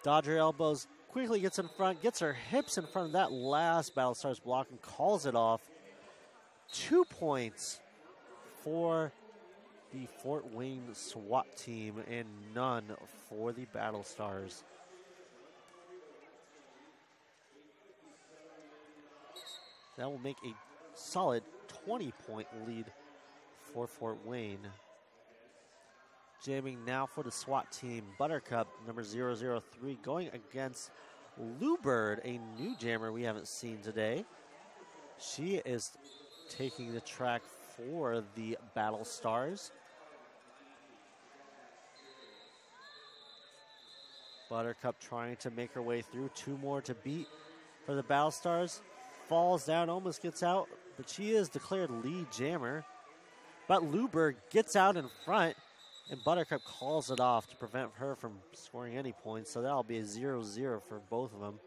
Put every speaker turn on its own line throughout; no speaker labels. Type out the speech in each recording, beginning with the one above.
Dodger elbows, quickly gets in front, gets her hips in front of that last Battlestars block and calls it off. 2 points for the Fort Wayne SWAT team and none for the Battlestars. That will make a solid 20-point lead for Fort Wayne. Jamming now for the SWAT team, Buttercup, number 003, going against Bluebird, a new jammer we haven't seen today. She is taking the track for the Battlestars. Buttercup trying to make her way through. 2 more to beat for the Battlestars. Falls down, almost gets out, but she is declared lead jammer. But Bluebird gets out in front, and Buttercup calls it off to prevent her from scoring any points. So that'll be a 0-0 for both of them.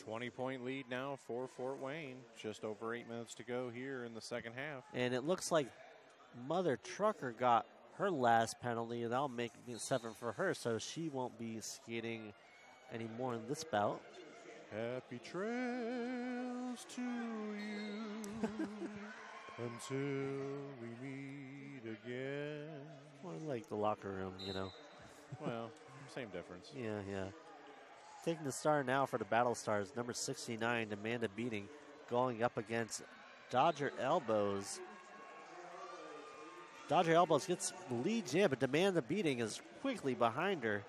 20-point lead now for Fort Wayne. Just over 8 minutes to go here in the second half.
And it looks like Mother Trucker got her last penalty, and that'll make it 7 for her, so she won't be skating anymore in this bout.
Happy trails to you until we meet again.
More like the locker room, you know.
Well, same difference.
Yeah. Taking the star now for the Battlestars, number 69, Amanda Beating, going up against Dodger Elbows. Dodger Elbows gets the lead jam, but Amanda Beating is quickly behind her.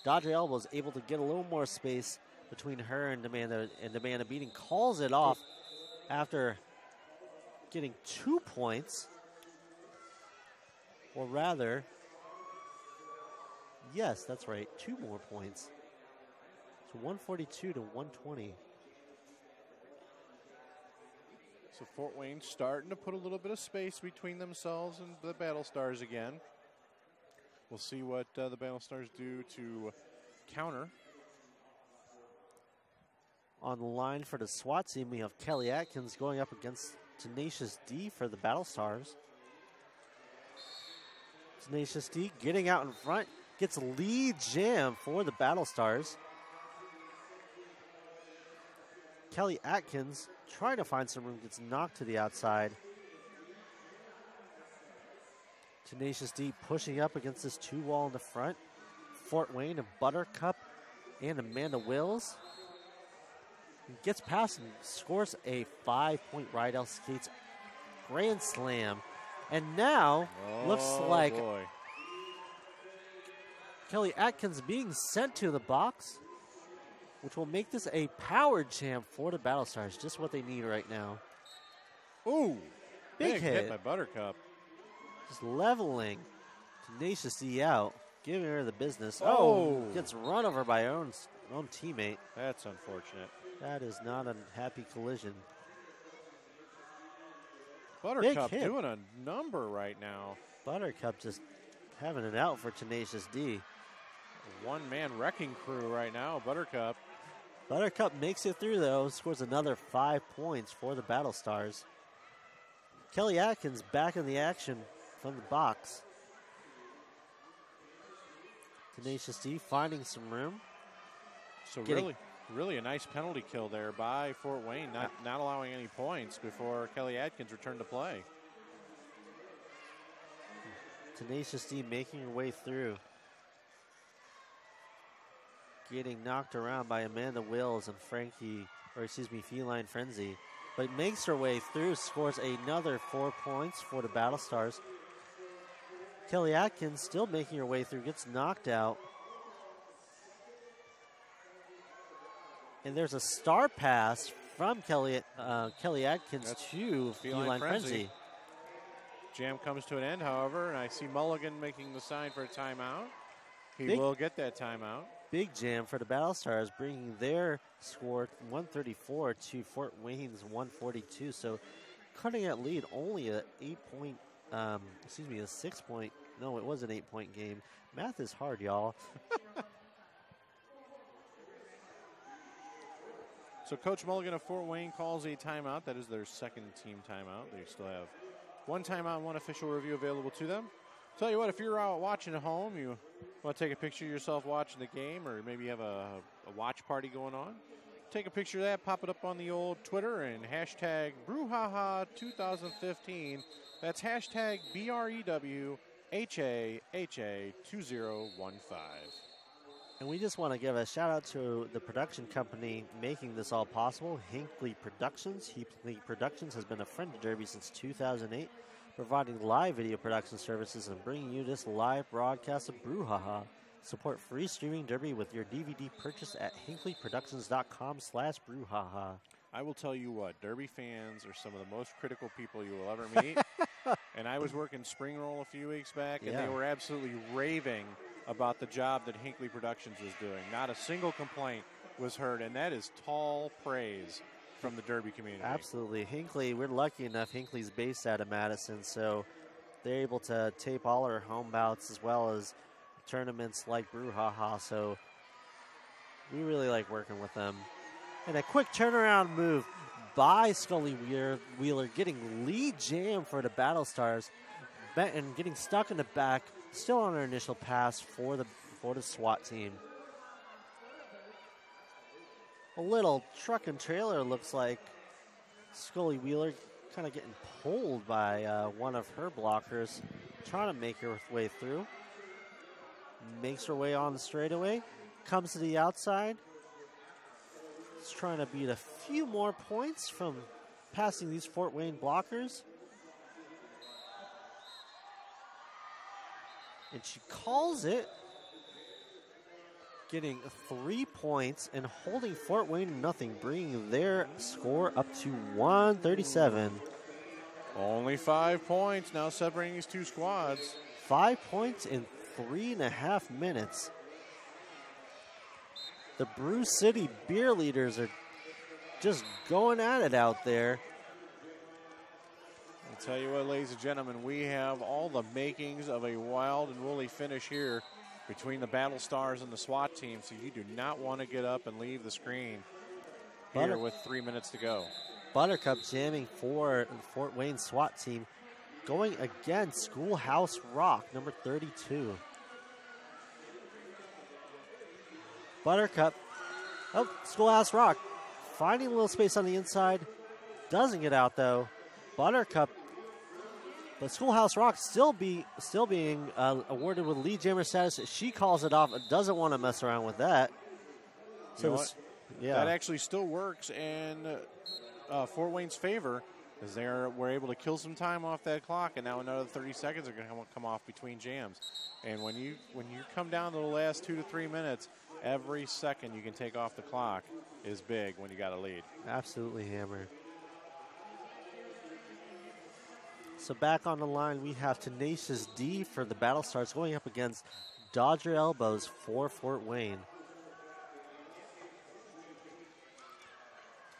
Dodger Elbows able to get a little more space between her and Amanda Beating calls it off after getting 2 points. Or rather, yes, that's right, 2 more points. So 142 to 120.
So Fort Wayne starting to put a little bit of space between themselves and the Battlestars again. We'll see what the Battlestars do to counter.
On the line for the SWAT team, we have Kelly Atkins going up against Tenacious D for the Battlestars. Tenacious D getting out in front, gets lead jam for the Battlestars. Kelly Atkins trying to find some room, gets knocked to the outside. Tenacious D pushing up against this 2-wall in the front. Fort Wayne and Buttercup and Amanda Wills. Gets past and scores a 5-point Rydell Skates grand slam. And now looks like Kelly Atkins being sent to the box, which will make this a power jam for the Battlestars. Just what they need right now.
Ooh,
big hit
by Buttercup.
Just leveling Tenacious D out, giving her the business. Gets run over by her own teammate.
That's unfortunate.
That is not a happy collision.
Buttercup doing a number right now.
Buttercup just having it out for Tenacious D.
One-man wrecking crew right now, Buttercup.
Buttercup makes it through, though, scores another 5 points for the Battlestars. Kelly Atkins back in the action from the box. Tenacious D finding some room.
So really a nice penalty kill there by Fort Wayne, not allowing any points before Kelly Atkins returned to play.
Tenacious D making her way through. Getting knocked around by Amanda Wills and Feline Frenzy. But makes her way through, scores another 4 points for the Battlestars. Kelly Atkins still making her way through, gets knocked out. And there's a star pass from Kelly Atkins to Feline Frenzy.
Jam comes to an end, however, and I see Mulligan making the sign for a timeout. He will get that timeout.
Big jam for the Battlestars, bringing their score 134 to Fort Wayne's 142. So cutting that lead only a 8-point, a 6-point. No, it was an 8-point game. Math is hard, y'all.
So Coach Mulligan of Fort Wayne calls a timeout. That is their second team timeout. They still have one timeout, one official review available to them. Tell you what, if you're out watching at home, you want to take a picture of yourself watching the game, or maybe you have a watch party going on, take a picture of that, pop it up on the old Twitter, and hashtag BrewHaha2015. That's hashtag BREWHAHA2015.
And we just want to give a shout out to the production company making this all possible, HINCKLEY Productions. HINCKLEY Productions has been a friend of Derby since 2008, providing live video production services and bringing you this live broadcast of Brewhaha. Support free streaming Derby with your DVD purchase at hinkleyproductions.com/Brewhaha.
I will tell you what, Derby fans are some of the most critical people you will ever meet. And I was working Spring Roll a few weeks back, and they were absolutely raving about the job that HINCKLEY Productions was doing. Not a single complaint was heard, and that is tall praise from the Derby community.
Absolutely. HINCKLEY, we're lucky enough, HINCKLEY's based out of Madison, so they're able to tape all our home bouts as well as tournaments like Brewhaha, so we really like working with them. And a quick turnaround move by Scully Wheeler getting lead jam for the Battlestars and getting stuck in the back, still on her initial pass for the SWAT team. A little truck and trailer looks like Scully Wheeler kind of getting pulled by one of her blockers, trying to make her way through. Makes her way on the straightaway, comes to the outside. She's trying to beat a few more points from passing these Fort Wayne blockers. And she calls it, getting 3 points and holding Fort Wayne nothing, bringing their score up to 137.
Only 5 points now separating these two squads.
5 points in 3.5 minutes. The Brewcity beer leaders are just going at it out there.
I'll tell you what, ladies and gentlemen, we have all the makings of a wild and woolly finish here between the Battlestars and the SWAT team, so you do not want to get up and leave the screen here with 3 minutes to go.
Buttercup jamming for the Fort Wayne SWAT team, going against Schoolhouse Rock, number 32. Buttercup, Schoolhouse Rock, finding a little space on the inside, doesn't get out though. Buttercup, but Schoolhouse Rock still being awarded with lead jammer status. She calls it off, doesn't want to mess around with that. So
that actually still works in Fort Wayne's favor, as they were able to kill some time off that clock, and now another 30 seconds are going to come off between jams. And when you come down to the last 2 to 3 minutes, every second you can take off the clock is big when you got a lead.
Absolutely, Hammer. So back on the line, we have Tenacious D for the Battlestars going up against Dodger Elbows for Fort Wayne.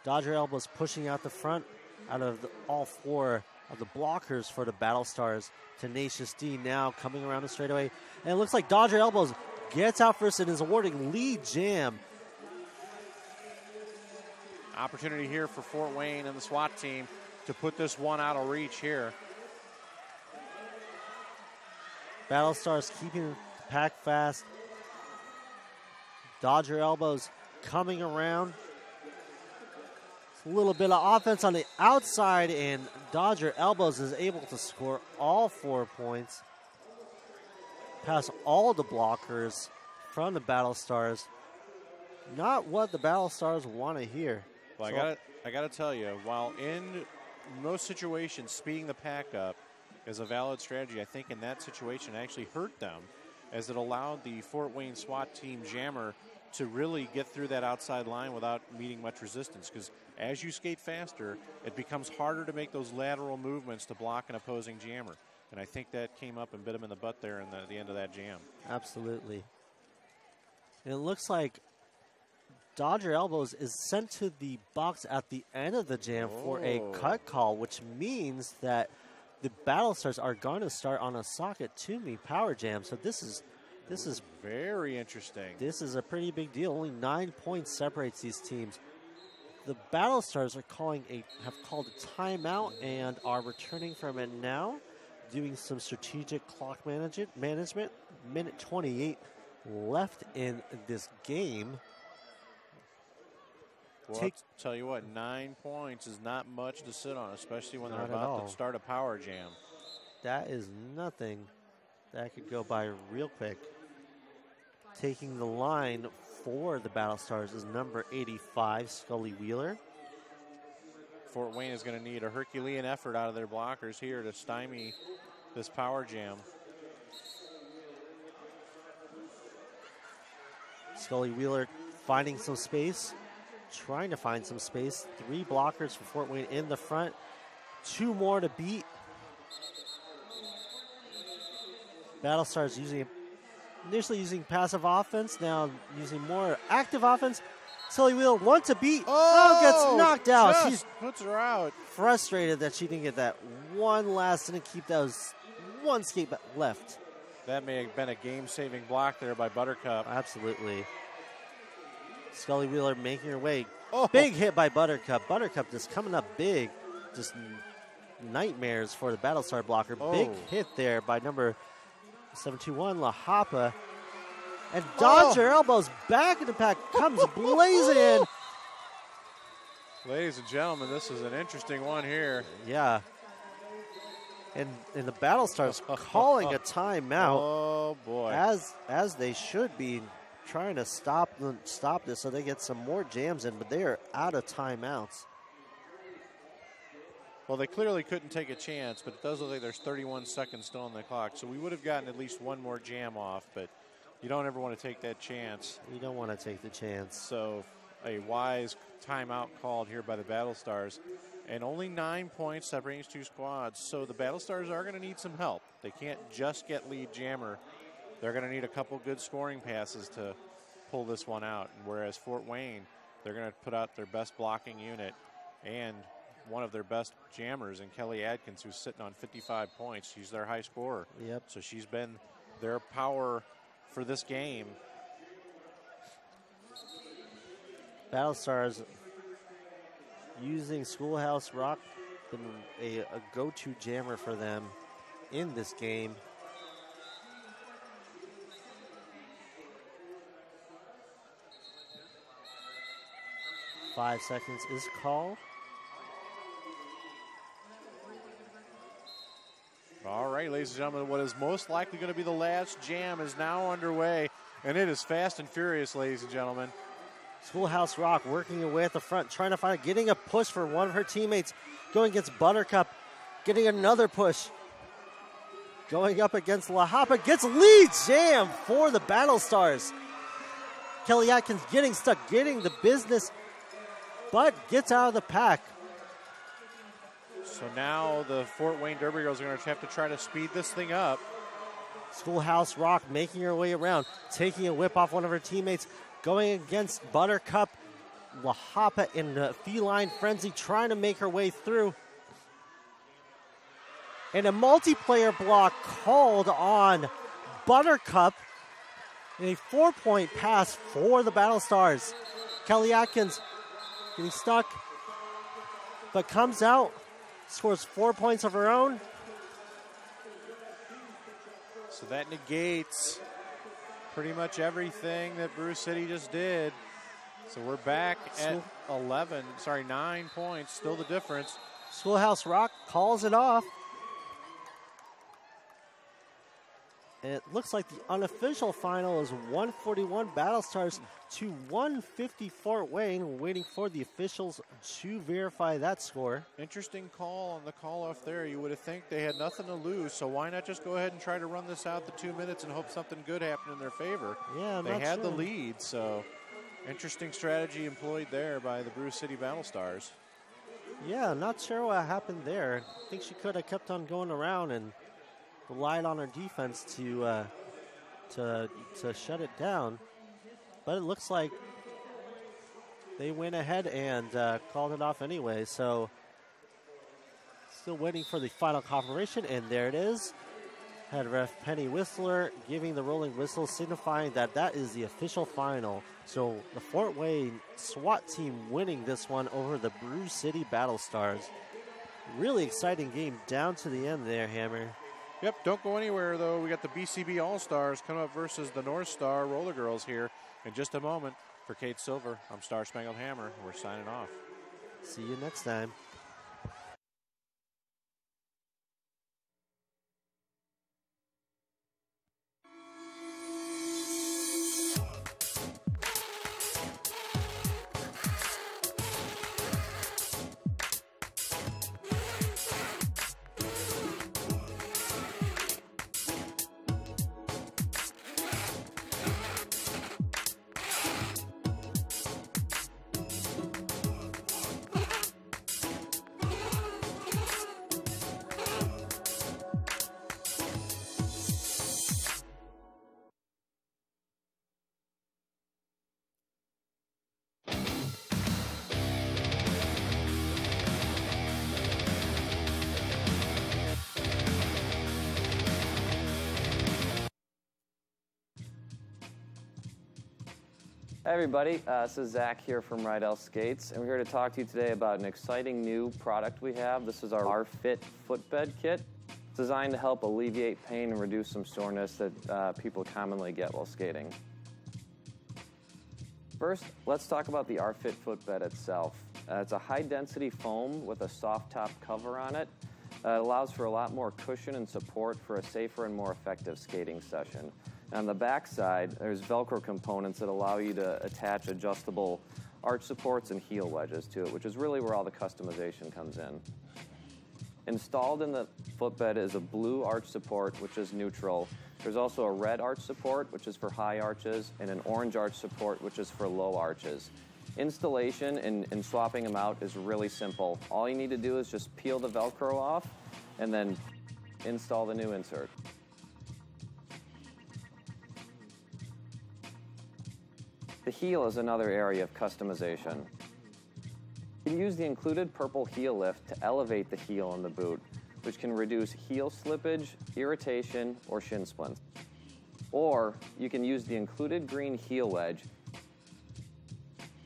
Dodger Elbows pushing out the front out of all four of the blockers for the Battlestars. Tenacious D now coming around the straightaway. And it looks like Dodger Elbows gets out first and is awarding lead jam.
Opportunity here for Fort Wayne and the SWAT team to put this one out of reach here.
Battlestars keeping the pack fast. Dodger Elbows coming around. A little bit of offense on the outside, and Dodger Elbows is able to score all 4 points. Pass all the blockers from the Battlestars. Not what the Battlestars want to hear.
Well,
so
I gotta tell you, while in most situations speeding the pack up is a valid strategy, I think in that situation it actually hurt them, as it allowed the Fort Wayne SWAT team jammer to really get through that outside line without meeting much resistance, because as you skate faster, it becomes harder to make those lateral movements to block an opposing jammer. And I think that came up and bit him in the butt there in the end of that jam.
Absolutely. And it looks like Dodger Elbows is sent to the box at the end of the jam for a cut call, which means that the Battlestars are going to start on a socket to me power jam. So this is
very interesting.
This is a pretty big deal. Only 9 points separates these teams. The Battlestars have called a timeout and are returning from it now, doing some strategic clock management. Minute 28 left in this game.
Well, I'll tell you what, 9 points is not much to sit on, especially when they're about to start a power jam.
That is nothing. That could go by real quick. Taking the line for the Battlestars is number 85, Scully Wheeler.
Fort Wayne is going to need a Herculean effort out of their blockers here to stymie this power jam.
Scully Wheeler finding some space, trying to find some space. 3 blockers for Fort Wayne in the front, 2 more to beat. Battlestars initially using passive offense, now using more active offense. Scully Wheeler wants to beat. Gets knocked out. She's
puts her out.
Frustrated that she didn't get that one last, didn't keep those one skate left.
That may have been a game-saving block there by Buttercup.
Absolutely. Scully Wheeler making her way. Big hit by Buttercup. Buttercup just coming up big. Just nightmares for the Battlestar blocker. Big hit there by number 721, La Hapa. And dodged her elbows back in the pack. Comes blazing in.
Ladies and gentlemen, this is an interesting one here.
Yeah. And the Battlestars calling a timeout.
Oh, boy.
As they should be, trying to stop this so they get some more jams in, but they are out of timeouts.
Well, they clearly couldn't take a chance, but it does look like there's 31 seconds still on the clock. So we would have gotten at least one more jam off, but you don't ever want to take that chance.
You don't want to take the chance.
So a wise timeout called here by the Battlestars. And only 9 points separating these two squads. So the Battlestars are going to need some help. They can't just get lead jammer. They're going to need a couple good scoring passes to pull this one out. And whereas Fort Wayne, they're going to put out their best blocking unit and one of their best jammers in Kelly Adkins, who's sitting on 55 points. She's their high scorer.
Yep.
So she's been their power for this game.
Battlestars using Schoolhouse Rock, been a go-to jammer for them in this game. Five seconds is called.
All right, ladies and gentlemen, what is most likely going to be the last jam is now underway, and it is fast and furious, ladies and gentlemen.
Schoolhouse Rock working away at the front, trying to find, getting a push for one of her teammates, going against Buttercup, getting another push. Going up against La Hapa, gets lead jam for the Battlestars. Kelly Atkins getting stuck, getting the business, but gets out of the pack.
So now the Fort Wayne Derby Girls are going to have to try to speed this thing up.
Schoolhouse Rock making her way around, taking a whip off one of her teammates, going against Buttercup. La Hapa in a feline frenzy, trying to make her way through. And a multiplayer block called on Buttercup. And a 4-point pass for the Battlestars. Kelly Atkins getting stuck, but comes out, scores 4 points of her own.
So that negates pretty much everything that Brewcity just did. So we're back at 9 points, still the difference.
Schoolhouse Rock calls it off. And it looks like the unofficial final is 141 Battlestars to 150 Fort Wayne. We're waiting for the officials to verify that score.
Interesting call on the call-off there. You would have think they had nothing to lose, so why not just go ahead and try to run this out the 2 minutes and hope something good happened in their favor?
Yeah,
they had the lead, so interesting strategy employed there by the Brewcity Battlestars.
Yeah, not sure what happened there. I think she could have kept on going around and relied on her defense to shut it down. But it looks like they went ahead and called it off anyway. So still waiting for the final confirmation, and there it is. Head ref Penny Whistler giving the rolling whistle, signifying that that is the official final. So the Fort Wayne SWAT team winning this one over the Brewcity Battlestars. Really exciting game down to the end there, Hammer.
Yep, don't go anywhere, though. We got the BCB All-Stars coming up versus the North Star Roller Girls here in just a moment. For Kate Silver, I'm Star Spangled Hammer. We're signing off.
See you next time.
Hi everybody, this is Zach here from Rydell Skates, and we're here to talk to you today about an exciting new product we have. This is our Fit footbed kit. It's designed to help alleviate pain and reduce some soreness that people commonly get while skating. First, let's talk about the Fit footbed itself. It's a high-density foam with a soft top cover on it. It allows for a lot more cushion and support for a safer and more effective skating session. On the back side, there's Velcro components that allow you to attach adjustable arch supports and heel wedges to it, which is really where all the customization comes in. Installed in the footbed is a blue arch support, which is neutral. There's also a red arch support, which is for high arches, and an orange arch support, which is for low arches. Installation and swapping them out is really simple. All you need to do is just peel the Velcro off and then install the new insert. The heel is another area of customization. You can use the included purple heel lift to elevate the heel in the boot, which can reduce heel slippage, irritation, or shin splints. Or you can use the included green heel wedge.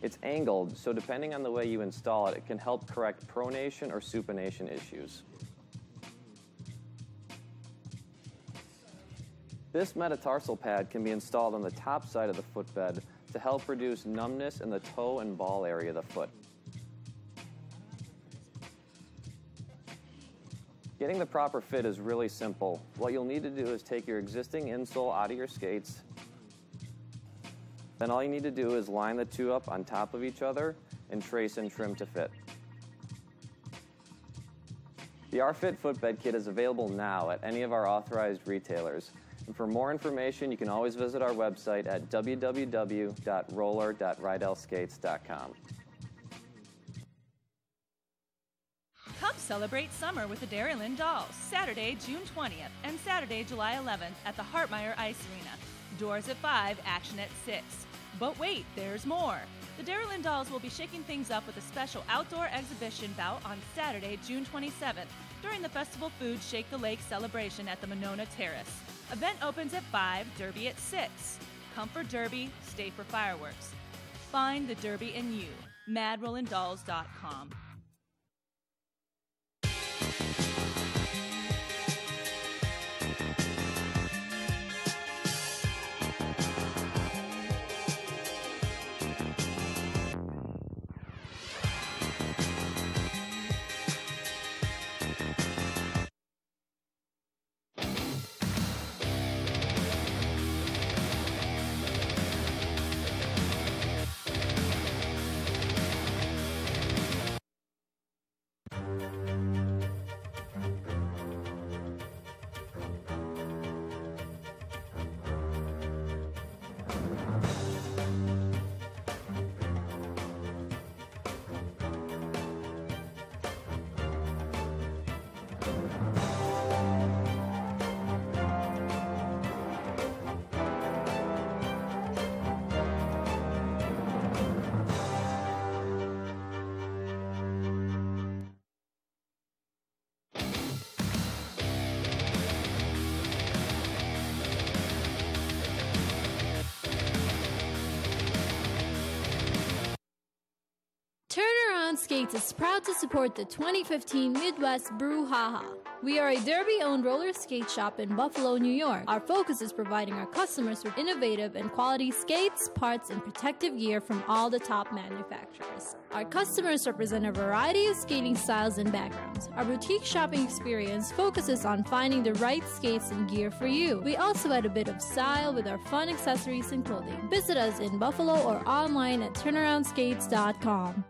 It's angled, so depending on the way you install it, it can help correct pronation or supination issues. This metatarsal pad can be installed on the top side of the footbed to help reduce numbness in the toe and ball area of the foot. Getting the proper fit is really simple. What you'll need to do is take your existing insole out of your skates. Then all you need to do is line the two up on top of each other and trace and trim to fit. The Fit footbed kit is available now at any of our authorized retailers. And for more information, you can always visit our website at www.roller.rydellskates.com.
Come celebrate summer with the Dairyland Dolls, Saturday, June 20th and Saturday, July 11th at the Hartmeyer Ice Arena. Doors at 5, action at 6. But wait, there's more. The Dairyland Dolls will be shaking things up with a special outdoor exhibition bout on Saturday, June 27th during the Festival Food Shake the Lake celebration at the Monona Terrace. Event opens at 5, Derby at 6. Come for Derby, stay for fireworks. Find the Derby in you. MadRollandDolls.com.
Skates is proud to support the 2015 Midwest Brouhaha. We are a Derby-owned roller skate shop in Buffalo, New York. Our focus is providing our customers with innovative and quality skates, parts, and protective gear from all the top manufacturers. Our customers represent a variety of skating styles and backgrounds. Our boutique shopping experience focuses on finding the right skates and gear for you. We also add a bit of style with our fun accessories and clothing. Visit us in Buffalo or online at turnaroundskates.com.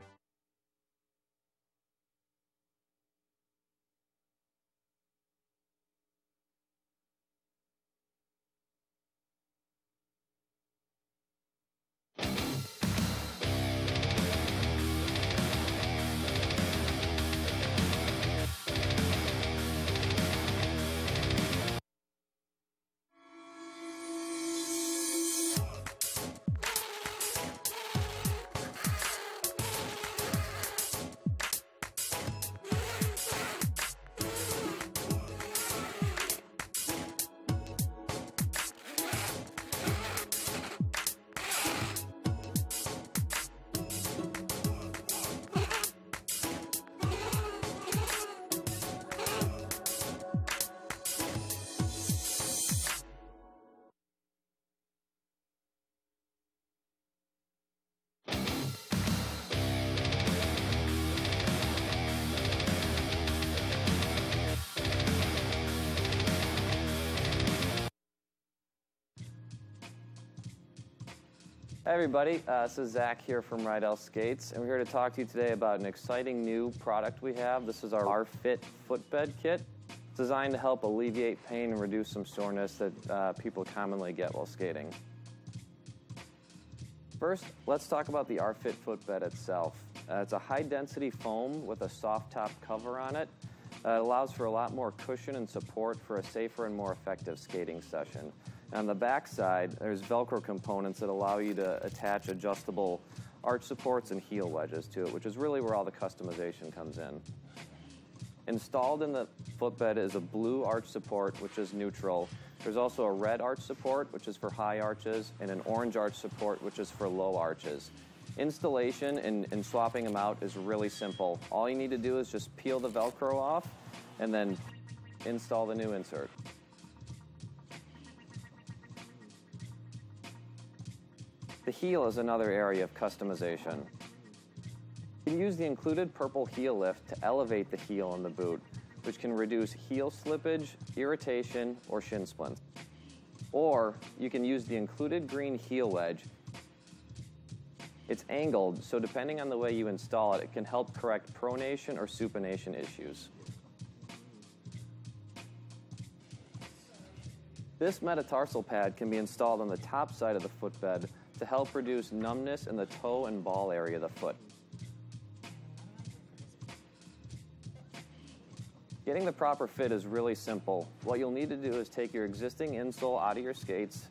Hi everybody, this is Zach here from Rydell Skates, and we're here to talk to you today about an exciting new product we have. This is our R-Fit footbed kit. It's designed to help alleviate pain and reduce some soreness that people commonly get while skating. First, let's talk about the R-Fit footbed itself. It's a high-density foam with a soft top cover on it. It allows for a lot more cushion and support for a safer and more effective skating session. On the back side, there's Velcro components that allow you to attach adjustable arch supports and heel wedges to it, which is really where all the customization comes in. Installed in the footbed is a blue arch support, which is neutral. There's also a red arch support, which is for high arches, and an orange arch support, which is for low arches. Installation and swapping them out is really simple. All you need to do is just peel the Velcro off and then install the new insert. The heel is another area of customization. You can use the included purple heel lift to elevate the heel in the boot, which can reduce heel slippage, irritation, or shin splints. Or you can use the included green heel wedge. It's angled, so depending on the way you install it, it can help correct pronation or supination issues. This metatarsal pad can be installed on the top side of the footbed to help reduce numbness in the toe and ball area of the foot. Getting the proper fit is really simple. What you'll need to do is take your existing insole out of your skates.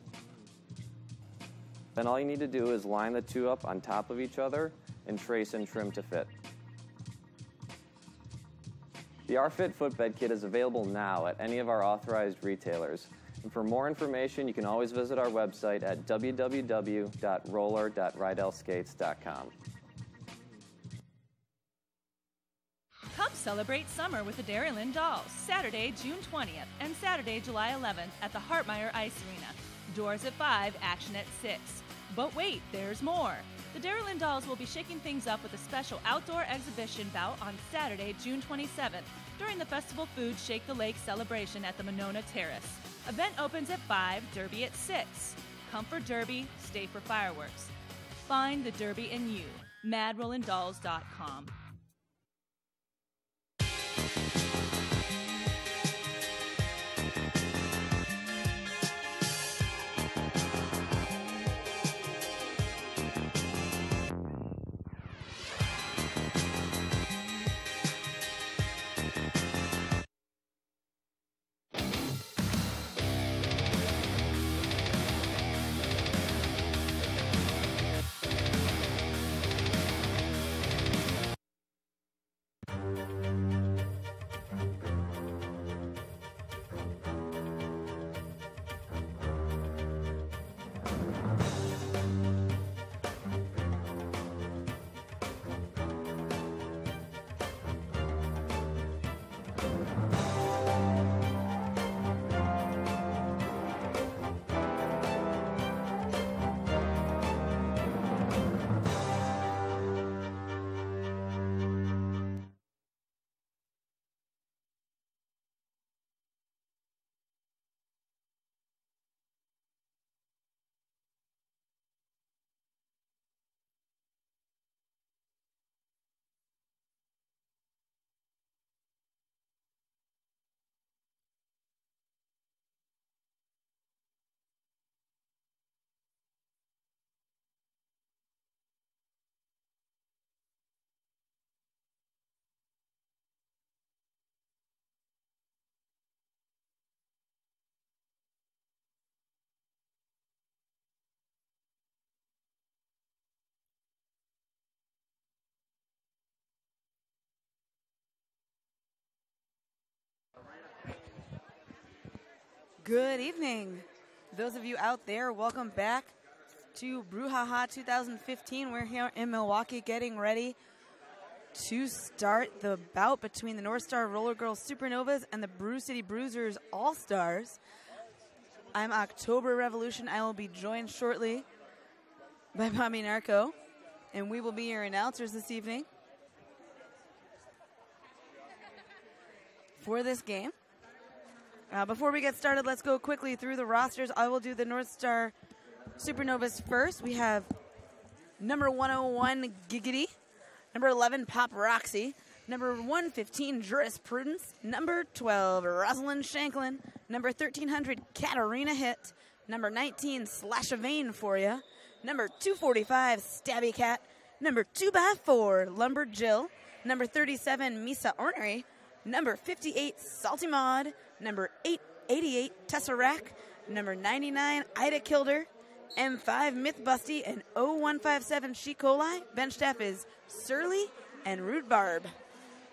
Then all you need to do is line the two up on top of each other and trace and trim to fit. The R-Fit footbed kit is available now at any of our authorized retailers. And for more information, you can always visit our website at www.roller.rydellskates.com.
Come celebrate summer with the Dairyland Dolls, Saturday, June 20th and Saturday, July 11th at the Hartmeyer Ice Arena. Doors at 5, action at 6. But wait, there's more. The Dairyland Dolls will be shaking things up with a special outdoor exhibition bout on Saturday, June 27th during the Festival Food Shake the Lake celebration at the Monona Terrace. Event opens at 5, Derby at 6. Come for Derby, stay for fireworks. Find the Derby in you. MadRollandDolls.com.
Good evening. Those of you out there, welcome back to Brouhaha 2015. We're here in Milwaukee getting ready to start the bout between the North Star Roller Girls Supernovas and the Brewcity Bruisers All-Stars. I'm October Revolution. I will be joined shortly by Bobby Narco, and we will be your announcers this evening for this game. Before we get started, let's go quickly through the rosters. I will do the North Star Supernovas first. We have number 101, Giggity. Number 11, Pop Roxy. Number 115, Jurisprudence. Number 12, Rosalind Shanklin. Number 1300, Katarina Hit. Number 19, Slash a Vein for ya. Number 245, Stabby Cat. Number 2x4, Lumber Jill. Number 37, Misa Ornery. Number 58, Salty Maud. Number 888, Tesseract. Number 99, Ida Kilder. M5, Myth Busty. And 0157, She Coli. Bench staff is Surly and Rude Barb.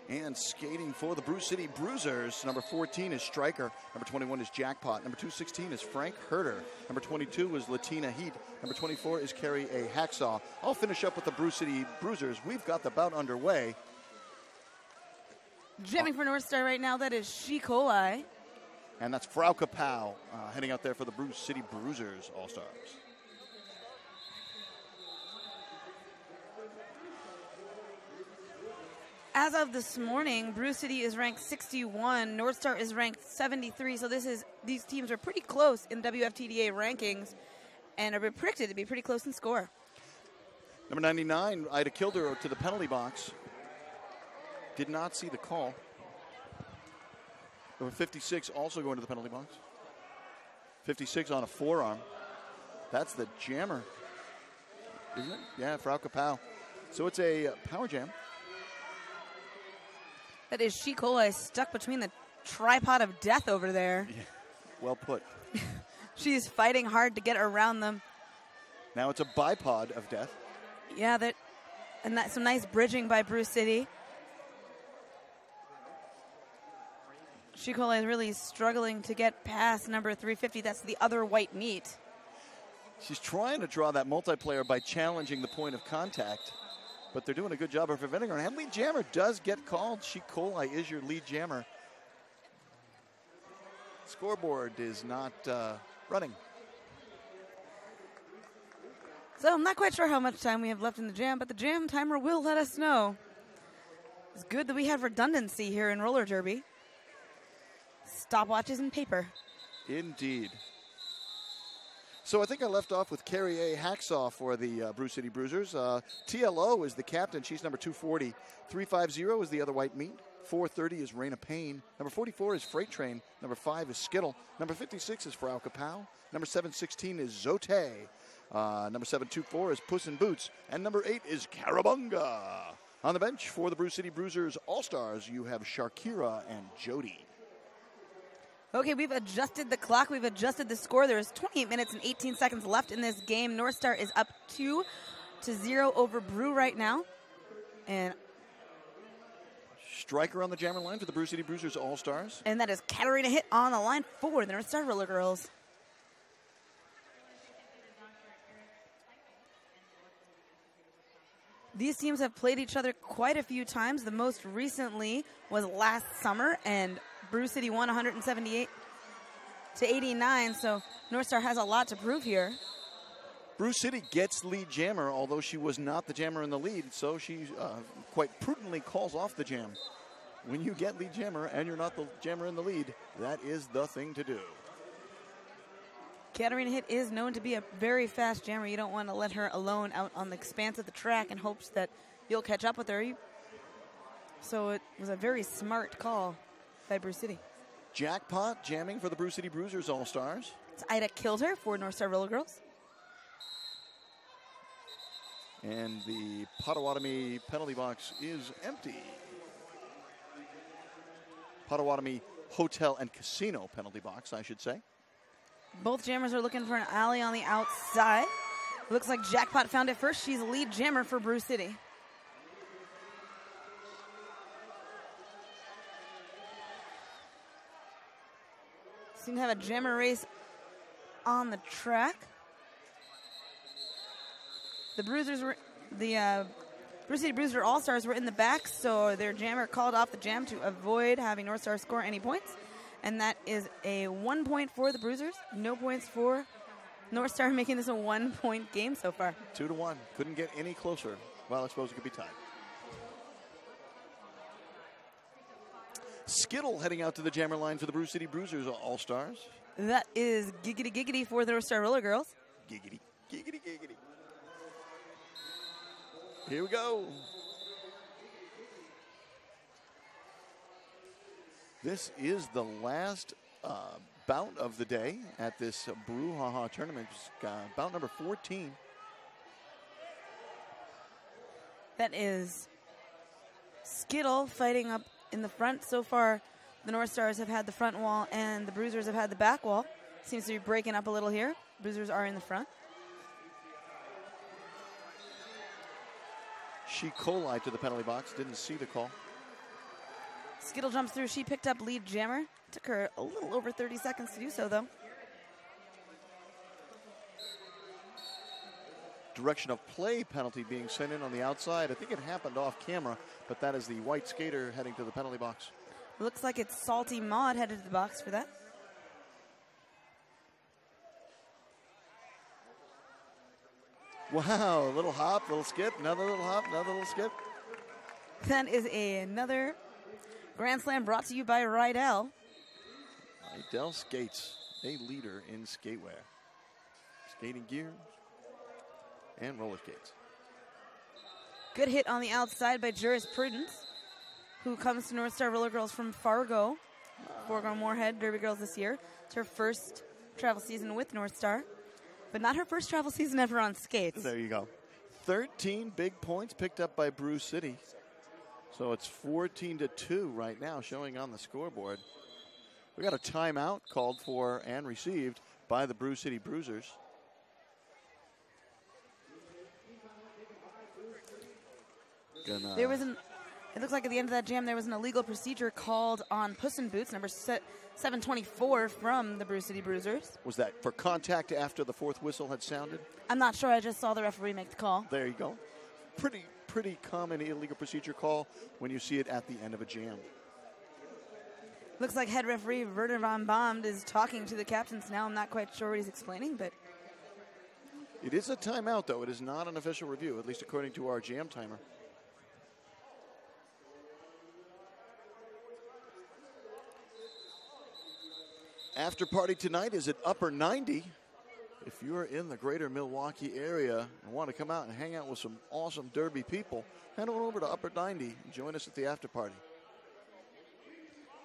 And skating for the Brewcity Bruisers, number 14 is Striker. Number 21 is Jackpot. Number 216 is Frank Herder. Number 22 is Latina Heat. Number 24 is Carrie A. Hacksaw. I'll finish up with the Brewcity Bruisers. We've got the bout underway.
Jamming for North Star right now, that is She Coli.
And that's Frau Kapow heading out there for the Brewcity Bruisers All-Stars.
As of this morning, Brewcity is ranked 61. North Star is ranked 73. So these teams are pretty close in WFTDA rankings and are predicted to be pretty close in score.
Number 99, Ida Kilder to the penalty box. Did not see the call. Number 56 also going to the penalty box. 56 on a forearm. That's the jammer, isn't it? Yeah, Frau Kapow. So it's a power jam.
That is She Coli stuck between the tripod of death over there.
Yeah, well put.
She's fighting hard to get around them.
Now it's a bipod of death.
Yeah, and that's some nice bridging by Brewcity. She Coli is really struggling to get past number 350. That's the other white meat.
She's trying to draw that multiplayer by challenging the point of contact, but they're doing a good job of preventing her. And lead jammer does get called. She Coli is your lead jammer. Scoreboard is not running.
So I'm not quite sure how much time we have left in the jam, but the jam timer will let us know. It's good that we have redundancy here in roller derby. Stopwatches and paper.
Indeed. So I think I left off with Carrie A. Hacksaw for the Brewcity Bruisers. TLO is the captain. She's number 240. 350 is the other white meat. 430 is Raina Payne. Number 44 is Freight Train. Number 5 is Skittle. Number 56 is Frau Kapow. Number 716 is Zote. Number 724 is Puss in Boots. And number 8 is Carabunga. On the bench for the Brewcity Bruisers All-Stars, you have Sharkira and Jody.
Okay, we've adjusted the clock. We've adjusted the score. There is 28 minutes and 18 seconds left in this game. North Star is up 2-0 over Brew right now. And
Striker on the jammer line for the Brewcity Bruisers All-Stars.
And that is Katarina Hit on the line for the North Star Roller Girls. These teams have played each other quite a few times. The most recently was last summer, and Brewcity won 178-89, so North Star has a lot to prove here.
Brewcity gets lead jammer, although she was not the jammer in the lead, so she quite prudently calls off the jam. When you get lead jammer and you're not the jammer in the lead, that is the thing to do.
Katarina Hit is known to be a very fast jammer. You don't want to let her alone out on the expanse of the track in hopes that you'll catch up with her. So it was a very smart call by Brewcity.
Jackpot jamming for the Brewcity Bruisers All-Stars.
It's Ida Kilter for North Star Roller Girls.
And the Potawatomi penalty box is empty. Potawatomi Hotel and Casino penalty box, I should say.
Both jammers are looking for an alley on the outside. Looks like Jackpot found it first. She's the lead jammer for Brewcity. seem to have a jammer race on the track. The Brewcity Bruiser All-Stars were in the back, so their jammer called off the jam to avoid having North Star score any points. And that is a 1 point for the Bruisers. No points for North Star, making this a 1 point game so far.
2-1. Couldn't get any closer. Well, I suppose it could be tied. Skittle heading out to the jammer line for the Brewcity Bruisers All-Stars.
That is giggity giggity for the North Star Roller Girls.
Giggity, giggity, giggity. Here we go. This is the last bout of the day at this Brouhaha tournament. Bout number 14.
That is Skittle fighting up in the front. So far, the North Stars have had the front wall and the Bruisers have had the back wall. Seems to be breaking up a little here. Bruisers are in the front.
She collided to the penalty box. Didn't see the call.
Skittle jumps through. She picked up lead jammer. Took her a little over 30 seconds to do so, though.
Direction of play penalty being sent in on the outside. I think it happened off camera, but that is the white skater heading to the penalty box.
Looks like it's Salty Maud headed to the box for that.
Wow, a little hop, little skip, another little hop, another little skip.
That is another Grand Slam brought to you by Rydell.
Rydell Skates, a leader in skatewear. Skating gear and roller skates.
Good hit on the outside by Jurisprudence, who comes to North Star Roller Girls from Fargo Moorhead Derby Girls this year. It's her first travel season with North Star, but not her first travel season ever on skates.
There you go. 13 big points picked up by Brewcity. So it's 14-2 right now, showing on the scoreboard. We got a timeout called for and received by the Brewcity Bruisers.
It looks like at the end of that jam there was an illegal procedure called on Puss in Boots, number 724 from the Brewcity Bruisers.
Was that for contact after the fourth whistle had sounded?
I'm not sure. I just saw the referee make the call.
There you go. Pretty common illegal procedure call when you see it at the end of a jam.
Looks like head referee Werner von Bomd is talking to the captains now. I'm not quite sure what he's explaining, but
it is a timeout, though. It is not an official review, at least according to our jam timer. After party tonight is at Upper 90. If you're in the greater Milwaukee area and want to come out and hang out with some awesome Derby people, head on over to Upper 90 and join us at the after party.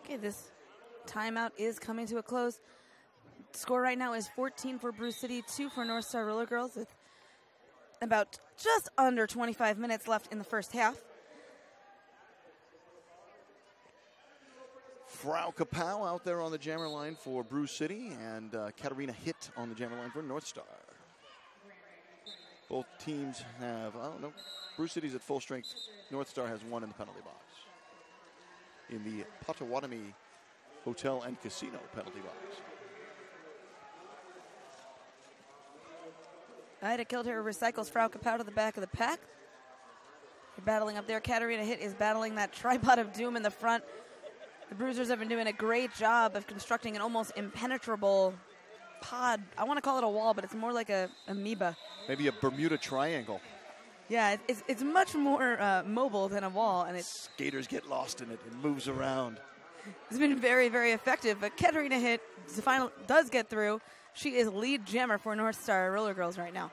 Okay, this timeout is coming to a close. Score right now is 14 for Brewcity, 2 for North Star Roller Girls, with about just under 25 minutes left in the first half.
Frau Kapow out there on the jammer line for Brewcity, and Katarina Hitt on the jammer line for North Star. Both teams have, I don't know, Brewcity's at full strength. North Star has one in the penalty box. In the Potawatomi Hotel and Casino penalty box.
Ida killed her, recycles Frau Kapow to the back of the pack. They're battling up there. Katarina Hitt is battling that tripod of doom in the front. The Bruisers have been doing a great job of constructing an almost impenetrable pod. I want to call it a wall, but it's more like a amoeba.
Maybe a Bermuda Triangle.
Yeah, it's much more mobile than a wall, and it's
skaters get lost in it. It moves around.
It's been very, very effective. But Katarina Hitt does get through. She is lead jammer for North Star Roller Girls right now.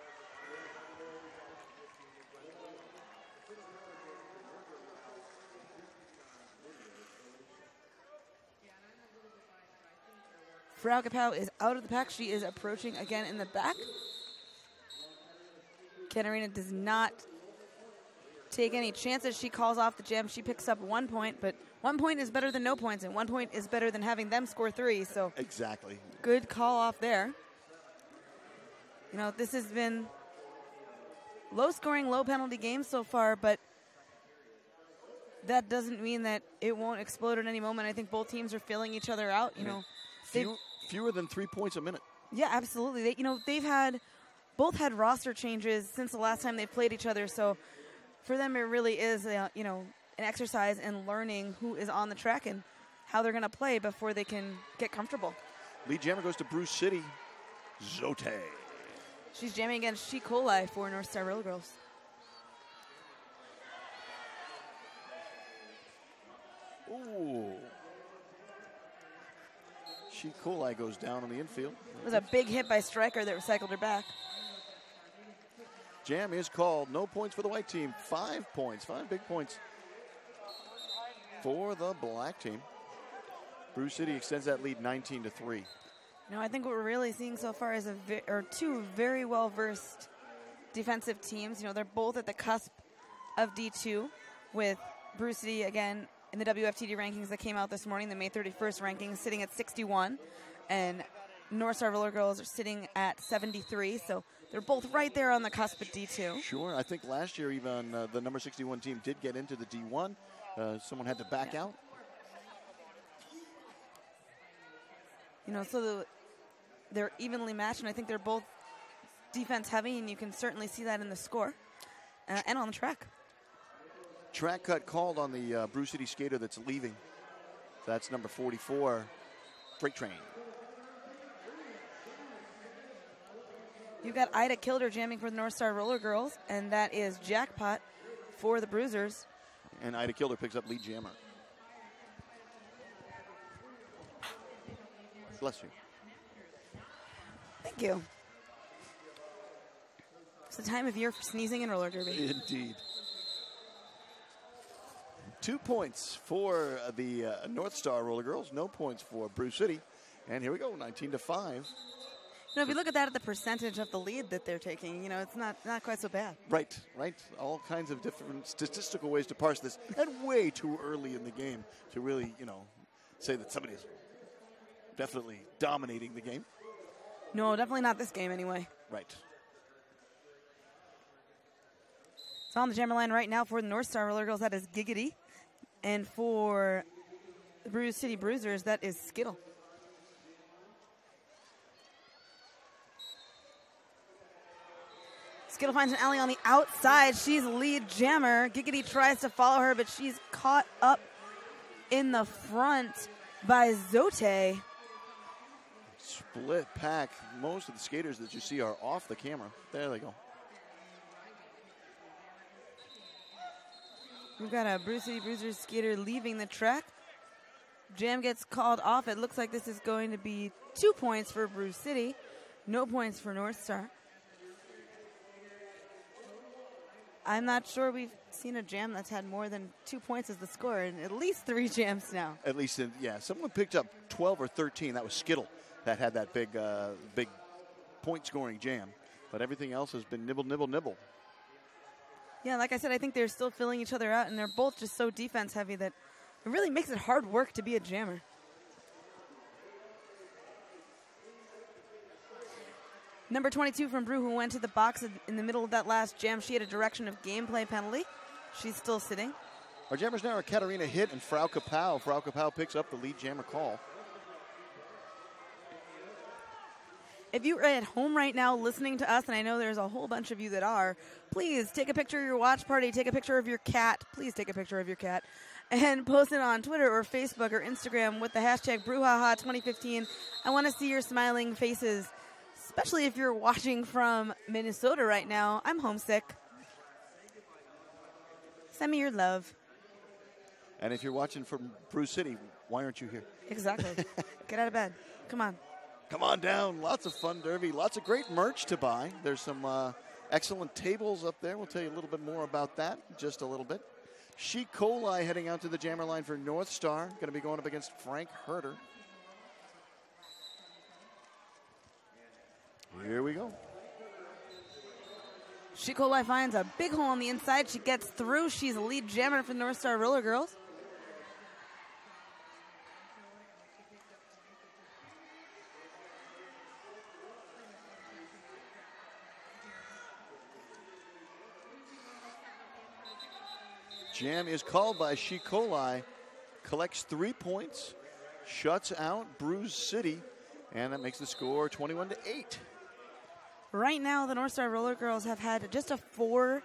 Frau Kapow is out of the pack. She is approaching again in the back. Katarina does not take any chances. She calls off the jam. She picks up 1 point, but 1 point is better than no points, and 1 point is better than having them score 3. So
exactly.
Good call off there. You know, this has been low-scoring, low-penalty games so far, but that doesn't mean that it won't explode at any moment. I think both teams are filling each other out. You know,
fewer than 3 points a minute.
Yeah, absolutely. They've both had roster changes since the last time they played each other. So for them, it really is, an exercise in learning who is on the track and how they're going to play before they can get comfortable.
Lead jammer goes to Brewcity. Zote.
She's jamming against HINCKLEY for North Star Roller Girls.
Ooh. HINCKLEY goes down on the infield.
It was a big hit by Stryker that recycled her back.
Jam is called. No points for the white team. 5 points. 5 big points for the black team. Brewcity extends that lead 19-3.
I think what we're really seeing so far is two very well-versed defensive teams. They're both at the cusp of D2 with Brewcity, again, in the WFTD rankings that came out this morning, the May 31st rankings, sitting at 61. And North Star Roller Girls are sitting at 73. So they're both right there on the cusp of D2.
Sure. I think last year even the number 61 team did get into the D1. Someone had to back out.
So they're evenly matched, and I think they're both defense heavy, and you can certainly see that in the score and on the track.
Track cut called on the Brewcity skater that's leaving. That's number 44, Freight Train.
You've got Ida Kilder jamming for the North Star Roller Girls, and that is Jackpot for the Bruisers.
And Ida Kilder picks up lead jammer. Bless you.
Thank you. It's the time of year for sneezing and roller derby.
Indeed. 2 points for the North Star Roller Girls. No points for Brewcity. And here we go, 19-5.
If you look at that at the percentage of the lead that they're taking, it's not quite so bad.
Right. All kinds of different statistical ways to parse this. And way too early in the game to really, say that somebody's definitely dominating the game.
No, definitely not this game anyway.
Right.
So on the jammer line right now for the North Star Roller Girls, that is Giggity. And for the Brewcity Bruisers, that is Skittle. Skittle finds an alley on the outside. She's lead jammer. Giggity tries to follow her, but she's caught up in the front by Zote.
Split pack. Most of the skaters that you see are off the camera. There they go.
We've got a Brewcity Bruisers skater leaving the track. Jam gets called off. It looks like this is going to be 2 points for Brewcity. No points for North Star. I'm not sure we've seen a jam that's had more than 2 points as the score in at least 3 jams now.
At least, someone picked up 12 or 13. That was Skittle that had that big point-scoring jam. But everything else has been nibble, nibble, nibble.
Yeah, like I said, I think they're still filling each other out, and they're both just so defense-heavy that it really makes it hard work to be a jammer. Number 22 from Brew, who went to the box in the middle of that last jam. She had a direction of gameplay penalty. She's still sitting.
Our jammers now are Katarina Hitt and Frau Kapow. Frau Kapow picks up the lead jammer call.
If you're at home right now listening to us, and I know there's a whole bunch of you that are, please take a picture of your watch party, take a picture of your cat. Please take a picture of your cat. And post it on Twitter or Facebook or Instagram with the hashtag BrewHaha2015. I want to see your smiling faces, especially if you're watching from Minnesota right now. I'm homesick. Send me your love.
And if you're watching from Brewcity, why aren't you here?
Exactly. Get out of bed. Come on.
Come on down. Lots of fun derby. Lots of great merch to buy. There's some excellent tables up there. We'll tell you a little bit more about that in just a little bit. HINCKLEY heading out to the jammer line for North Star. Going to be going up against Frank Herter. Here we go.
HINCKLEY finds a big hole on the inside. She gets through. She's a lead jammer for the North Star Roller Girls.
Jam is called by HINCKLEY. Collects 3 points. Shuts out Brewcity. And that makes the score 21-8.
Right now, the North Star Roller Girls have had just a four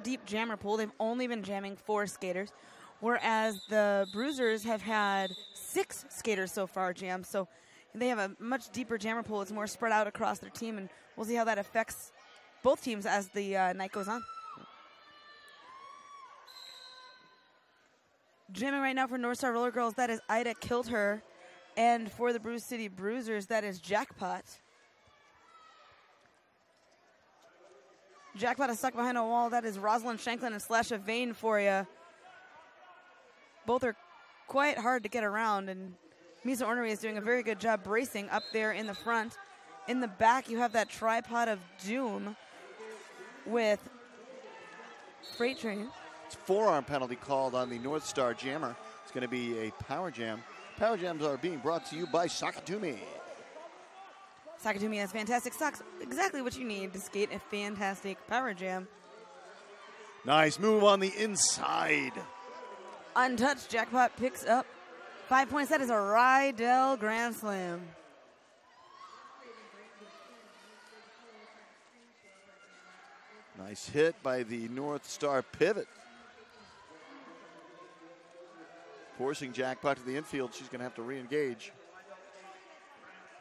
deep jammer pool. They've only been jamming 4 skaters, whereas the Bruisers have had 6 skaters so far jammed. So they have a much deeper jammer pool. It's more spread out across their team, and we'll see how that affects both teams as the night goes on. Jamming right now for North Star Roller Girls, that is Ida Killed Her. And for the Brewcity Bruisers, that is Jackpot. Jackpot is stuck behind a wall. That is Rosalind Shanklin and Slash of Vane for you. Both are quite hard to get around, and Misa Ornery is doing a very good job bracing up there in the front. In the back, you have that tripod of doom with Freight Train.
It's a forearm penalty called on the North Star Jammer. It's going to be a power jam. Power jams are being brought to you by Sakatumi.
Sakatumi has fantastic socks. Exactly what you need to skate a fantastic power jam.
Nice move on the inside.
Untouched, Jackpot picks up 5 points. That is a Rydell Grand Slam.
Nice hit by the North Star pivot. Forcing Jackpot to the infield. She's going to have to re-engage.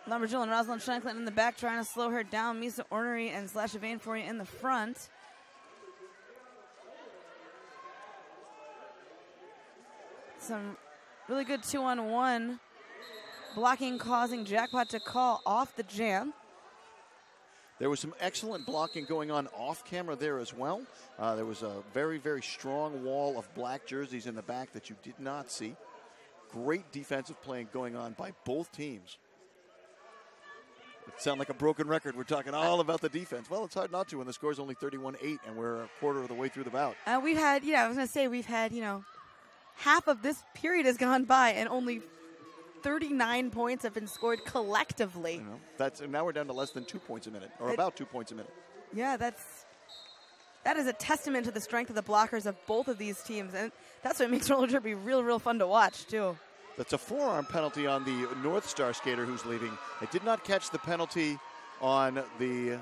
Lumberjill and Rosalind Shanklin in the back trying to slow her down. Misa Ornery and Slash of Vane for you in the front. Some really good 2-on-1 blocking, causing Jackpot to call off the jam.
There was some excellent blocking going on off camera there as well. There was a very, very strong wall of black jerseys in the back that you did not see. Great defensive playing going on by both teams. It sounds like a broken record. We're talking all about the defense. Well, it's hard not to when the score is only 31-8 and we're a quarter of the way through the bout.
We've had, half of this period has gone by and only 39 points have been scored collectively.
Now we're down to less than 2 points a minute, or about 2 points a minute.
Yeah, that is a testament to the strength of the blockers of both of these teams, and that's what makes roller derby real, real fun to watch, too.
That's a forearm penalty on the North Star skater who's leaving. I did not catch the penalty on the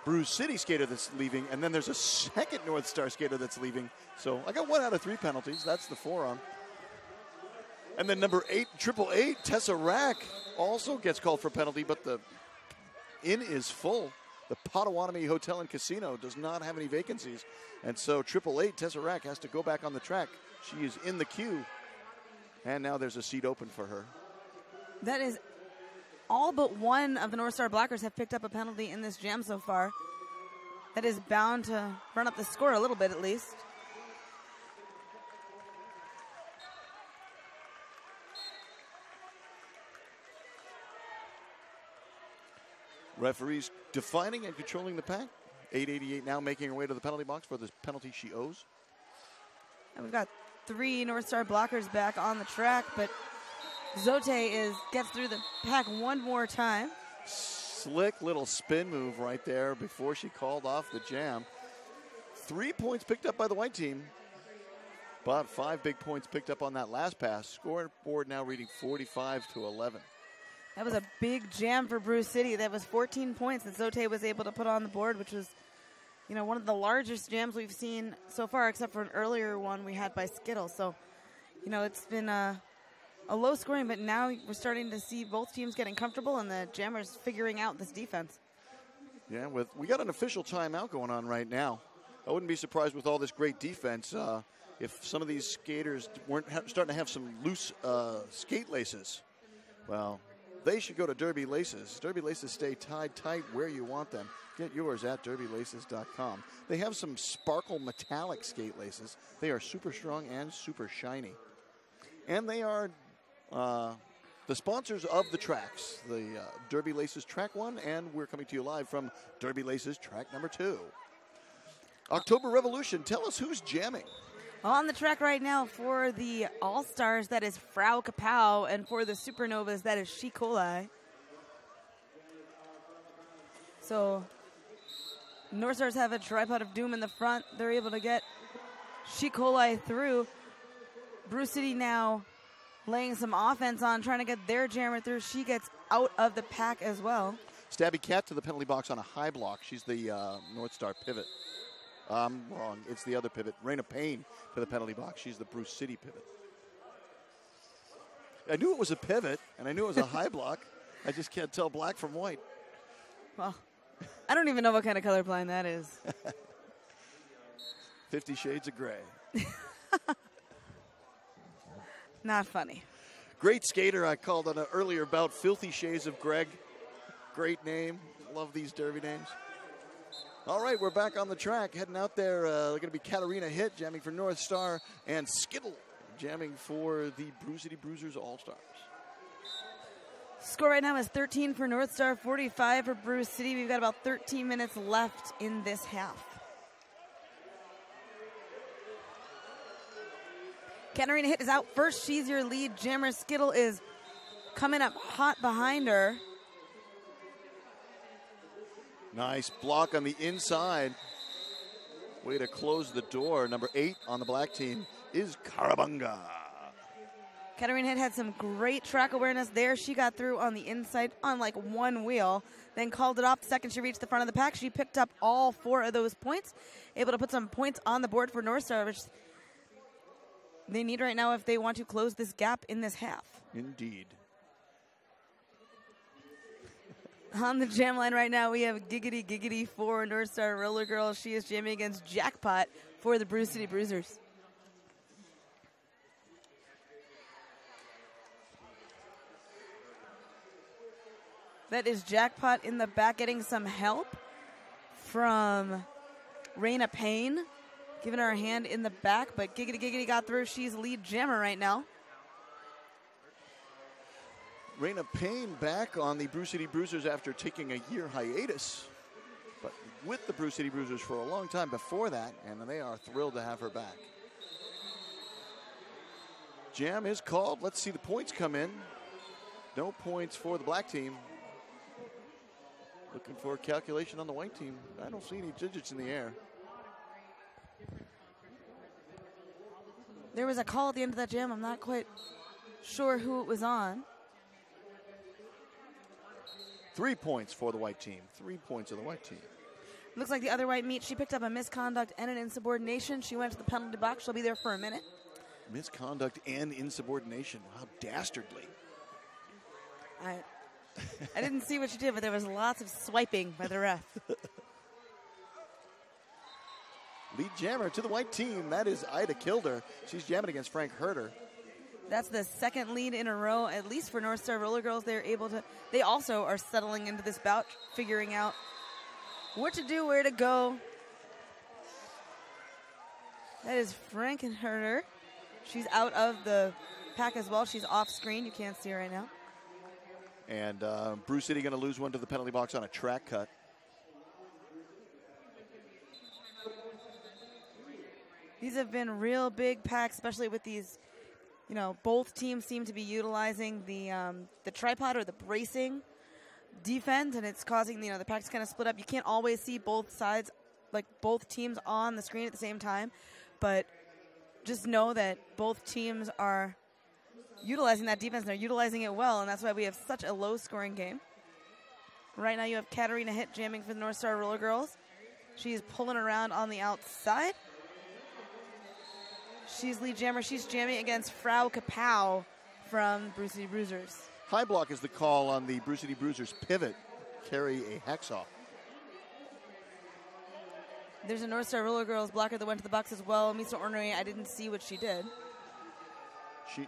Brewcity skater that's leaving, and then there's a second North Star skater that's leaving. So I got 1 out of 3 penalties. That's the forearm. And then number 888, Tessa Rack, also gets called for penalty, but the inn is full. The Potawatomi Hotel and Casino does not have any vacancies. And so 888, Tessa Rack, has to go back on the track. She is in the queue. And now there's a seat open for her.
That is all but one of the North Star blockers have picked up a penalty in this jam so far. That is bound to run up the score a little bit at least.
Referees defining and controlling the pack. 888 now making her way to the penalty box for the penalty she owes.
And we've got 3 North Star blockers back on the track, but Zote gets through the pack one more time.
Slick little spin move right there before she called off the jam. 3 points picked up by the white team, but 5 big points picked up on that last pass. Scoreboard now reading 45-11.
That was a big jam for Brewcity. That was 14 points that Zote was able to put on the board, which was, one of the largest jams we've seen so far, except for an earlier one we had by Skittle. So, it's been a low scoring, but now we're starting to see both teams getting comfortable and the jammers figuring out this defense.
Yeah, we got an official timeout going on right now. I wouldn't be surprised with all this great defense if some of these skaters weren't starting to have some loose skate laces. Well, they should go to Derby Laces. Derby Laces stay tied tight where you want them. Get yours at derbylaces.com. They have some sparkle metallic skate laces. They are super strong and super shiny. And they are the sponsors of the tracks, the Derby Laces Track 1, and we're coming to you live from Derby Laces Track number 2. October Revolution, tell us who's jamming.
On the track right now for the All-Stars, that is Frau Kapow, and for the Supernovas, that is HINCKLEY. So, North Stars have a tripod of doom in the front. They're able to get HINCKLEY through. Brewcity now laying some offense on, trying to get their jammer through. She gets out of the pack as well.
Stabby Cat to the penalty box on a high block. She's the North Star pivot. I'm wrong. It's the other pivot. Raina Payne to the penalty box. She's the Bruce City pivot. I knew it was a pivot, and I knew it was a high block. I just can't tell black from white.
Well, I don't even know what kind of colorblind that is.
50 Shades of Gray.
Not funny.
Great skater. I called on an earlier bout, Filthy Shades of Greg. Great name. Love these derby names. All right, we're back on the track. Heading out there, going to be Katarina Hitt jamming for North Star, and Skittle jamming for the Brewcity Bruisers All-Stars.
Score right now is 13 for North Star, 45 for Bruce City. We've got about 13 minutes left in this half. Katarina Hitt is out first. She's your lead jammer. Skittle is coming up hot behind her.
Nice block on the inside. Way to close the door. Number 8 on the black team is Karabunga.
Katarina Hitt had some great track awareness there. She got through on the inside on like one wheel, then called it off the second she reached the front of the pack. She picked up all 4 of those points, able to put some points on the board for North Star, which they need right now if they want to close this gap in this half.
Indeed.
On the jam line right now, we have Giggity Giggity for North Star Roller Girl. She is jamming against Jackpot for the Brewcity Bruisers. That is Jackpot in the back getting some help from Raina Payne, giving her a hand in the back, but Giggity Giggity got through. She's lead jammer right now.
Raina Payne back on the Brewcity Bruisers after taking a year hiatus, but with the Brewcity Bruisers for a long time before that, and they are thrilled to have her back. Jam is called. Let's see the points come in. No points for the black team. Looking for a calculation on the white team. I don't see any digits in the air.
There was a call at the end of that jam. I'm not quite sure who it was on.
3 points for the white team. 3 points of the white team.
Looks like the other white meat. She picked up a misconduct and an insubordination. She went to the penalty box. She'll be there for a minute.
Misconduct and insubordination. How dastardly.
I didn't see what she did, but there was lots of swiping by the ref.
Lead jammer to the white team. That is Ida Kilder. She's jamming against Frank Herter.
That's the second lead in a row, at least for North Star Roller Girls. They also are settling into this bout, figuring out what to do, where to go. That is Frank and Herter. She's out of the pack as well. She's off screen. You can't see her right now.
And Bruce City going to lose one to the penalty box on a track cut.
These have been real big packs, especially with these. You know, both teams seem to be utilizing the tripod or the bracing defense, and it's causing the packs kind of split up. You can't always see both sides, like both teams on the screen at the same time, but just know that both teams are utilizing that defense. They're utilizing it well, and that's why we have such a low-scoring game. Right now you have Katarina Hitt jamming for the North Star Roller Girls. She's pulling around on the outside. She's lead jammer. She's jamming against Frau Kapow from Brewcity Bruisers.
High block is the call on the Brewcity Bruisers pivot. Carry a hacksaw.
There's a North Star Roller Girls blocker that went to the box as well. Misa Ornery, I didn't see what she did.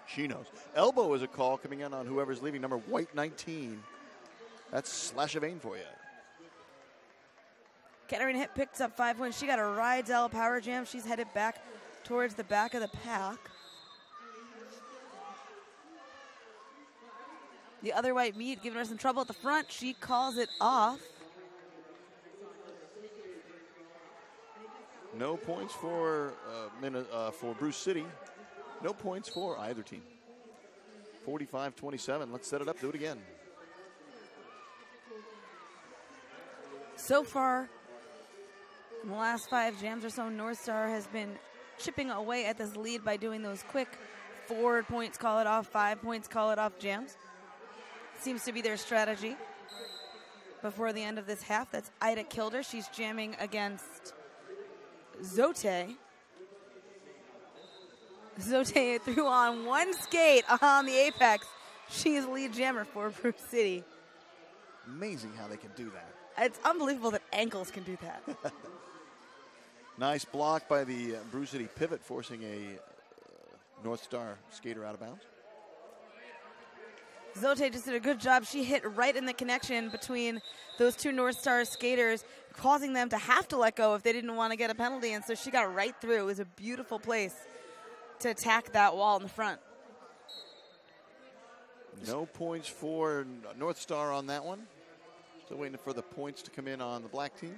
She knows. Elbow is a call coming in on whoever's leaving, number white 19. That's Slash of Ain for you.
Katarina Hitt picks up 5 points. She got a Rydell power jam. She's headed back towards the back of the pack. The other white meat giving her some trouble at the front. She calls it off.
No points for Bruce City. No points for either team. 45-27. Let's set it up. Do it again.
So far, in the last 5 jams or so, North Star has been chipping away at this lead by doing those quick 4 points, call it off, 5 points, call it off jams. Seems to be their strategy before the end of this half. That's Ida Kilder. She's jamming against Zote. Zote threw on one skate on the apex. She's lead jammer for Brewcity.
Amazing how they can do that.
It's unbelievable that ankles can do that.
Nice block by the Brewcity pivot, forcing a North Star skater out of bounds.
Zote just did a good job. She hit right in the connection between those two North Star skaters, causing them to have to let go if they didn't want to get a penalty, and so she got right through. It was a beautiful place to attack that wall in the front.
No points for North Star on that one. Still waiting for the points to come in on the black team.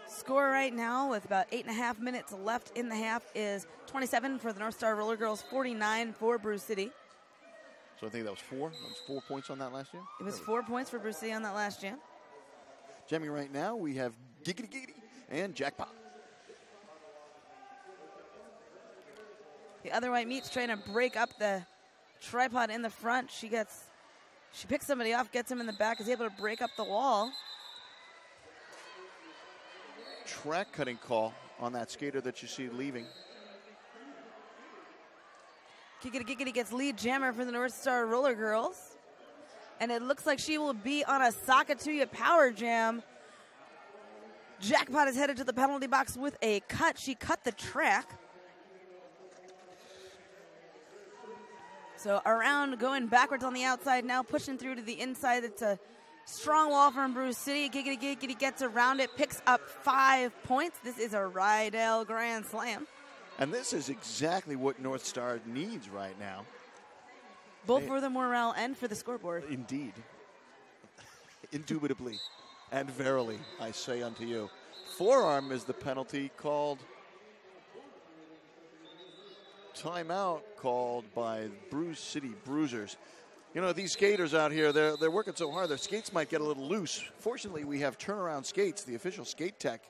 Score right now with about 8.5 minutes left in the half is 27 for the North Star Roller Girls, 49 for Brewcity.
So I think that was 4. That was 4 points on that last jam?
It was 4 points for Brewcity on that last jam.
Jamming right now, we have Giggity Giggity and Jackpot.
The other white meat's trying to break up the tripod in the front. She picks somebody off, gets him in the back, is able to break up the wall.
Track cutting call on that skater that you see leaving.
Giggity Giggity gets lead jammer for the North Star Roller Girls. And it looks like she will be on a Sakatuya power jam. Jackpot is headed to the penalty box with a cut. She cut the track. So around, going backwards on the outside now, pushing through to the inside. It's a strong wall from Brewcity. Giggity Giggity gets around it, picks up 5 points. This is a Rydell Grand Slam.
And this is exactly what North Star needs right now.
Both for the morale and for the scoreboard.
Indeed. Indubitably and verily, I say unto you. Forearm is the penalty called. Timeout called by Brewcity Bruisers. You know, these skaters out here, they're working so hard, their skates might get a little loose. Fortunately, we have turnaround skates, the official skate tech,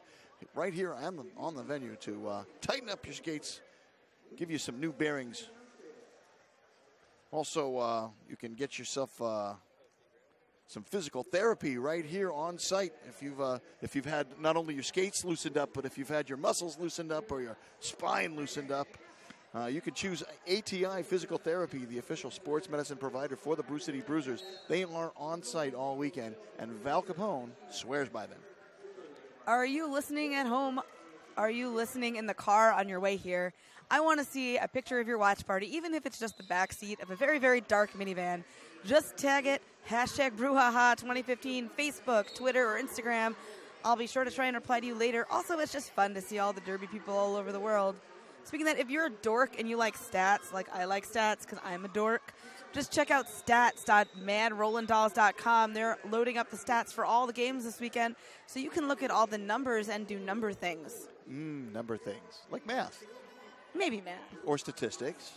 right here on the venue to tighten up your skates, give you some new bearings. Also, you can get yourself some physical therapy right here on site if you've had not only your skates loosened up, but if you've had your muscles loosened up or your spine loosened up. You can choose ATI Physical Therapy, the official sports medicine provider for the Brewcity Bruisers. They are on site all weekend, and Val Capone swears by them.
Are you listening at home? Are you listening in the car on your way here? I want to see a picture of your watch party, even if it's just the back seat of a very, very dark minivan. Just tag it, #BrewHaha2015, Facebook, Twitter, or Instagram. I'll be sure to try and reply to you later. Also, it's just fun to see all the Derby people all over the world. Speaking of that, if you're a dork and you like stats, like I like stats because I'm a dork, just check out stats.madrollandolls.com. They're loading up the stats for all the games this weekend, so you can look at all the numbers and do number things.
Number things. Like math.
Maybe math.
Or statistics.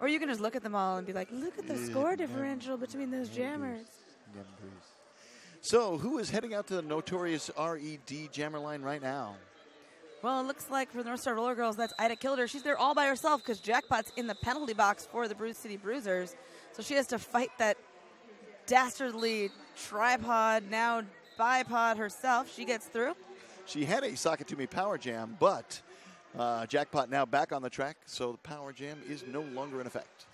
Or you can just look at them all and be like, look at the score differential between those jammers.
Numbers. So, who is heading out to the notorious RED jammer line right now?
Well, it looks like for the North Star Roller Girls, that's Ida Kilder. She's there all by herself because Jackpot's in the penalty box for the Brewcity Bruisers. So she has to fight that dastardly tripod, now bipod herself. She gets through.
She had a Sakatumi power jam, but Jackpot now back on the track, so the power jam is no longer in effect.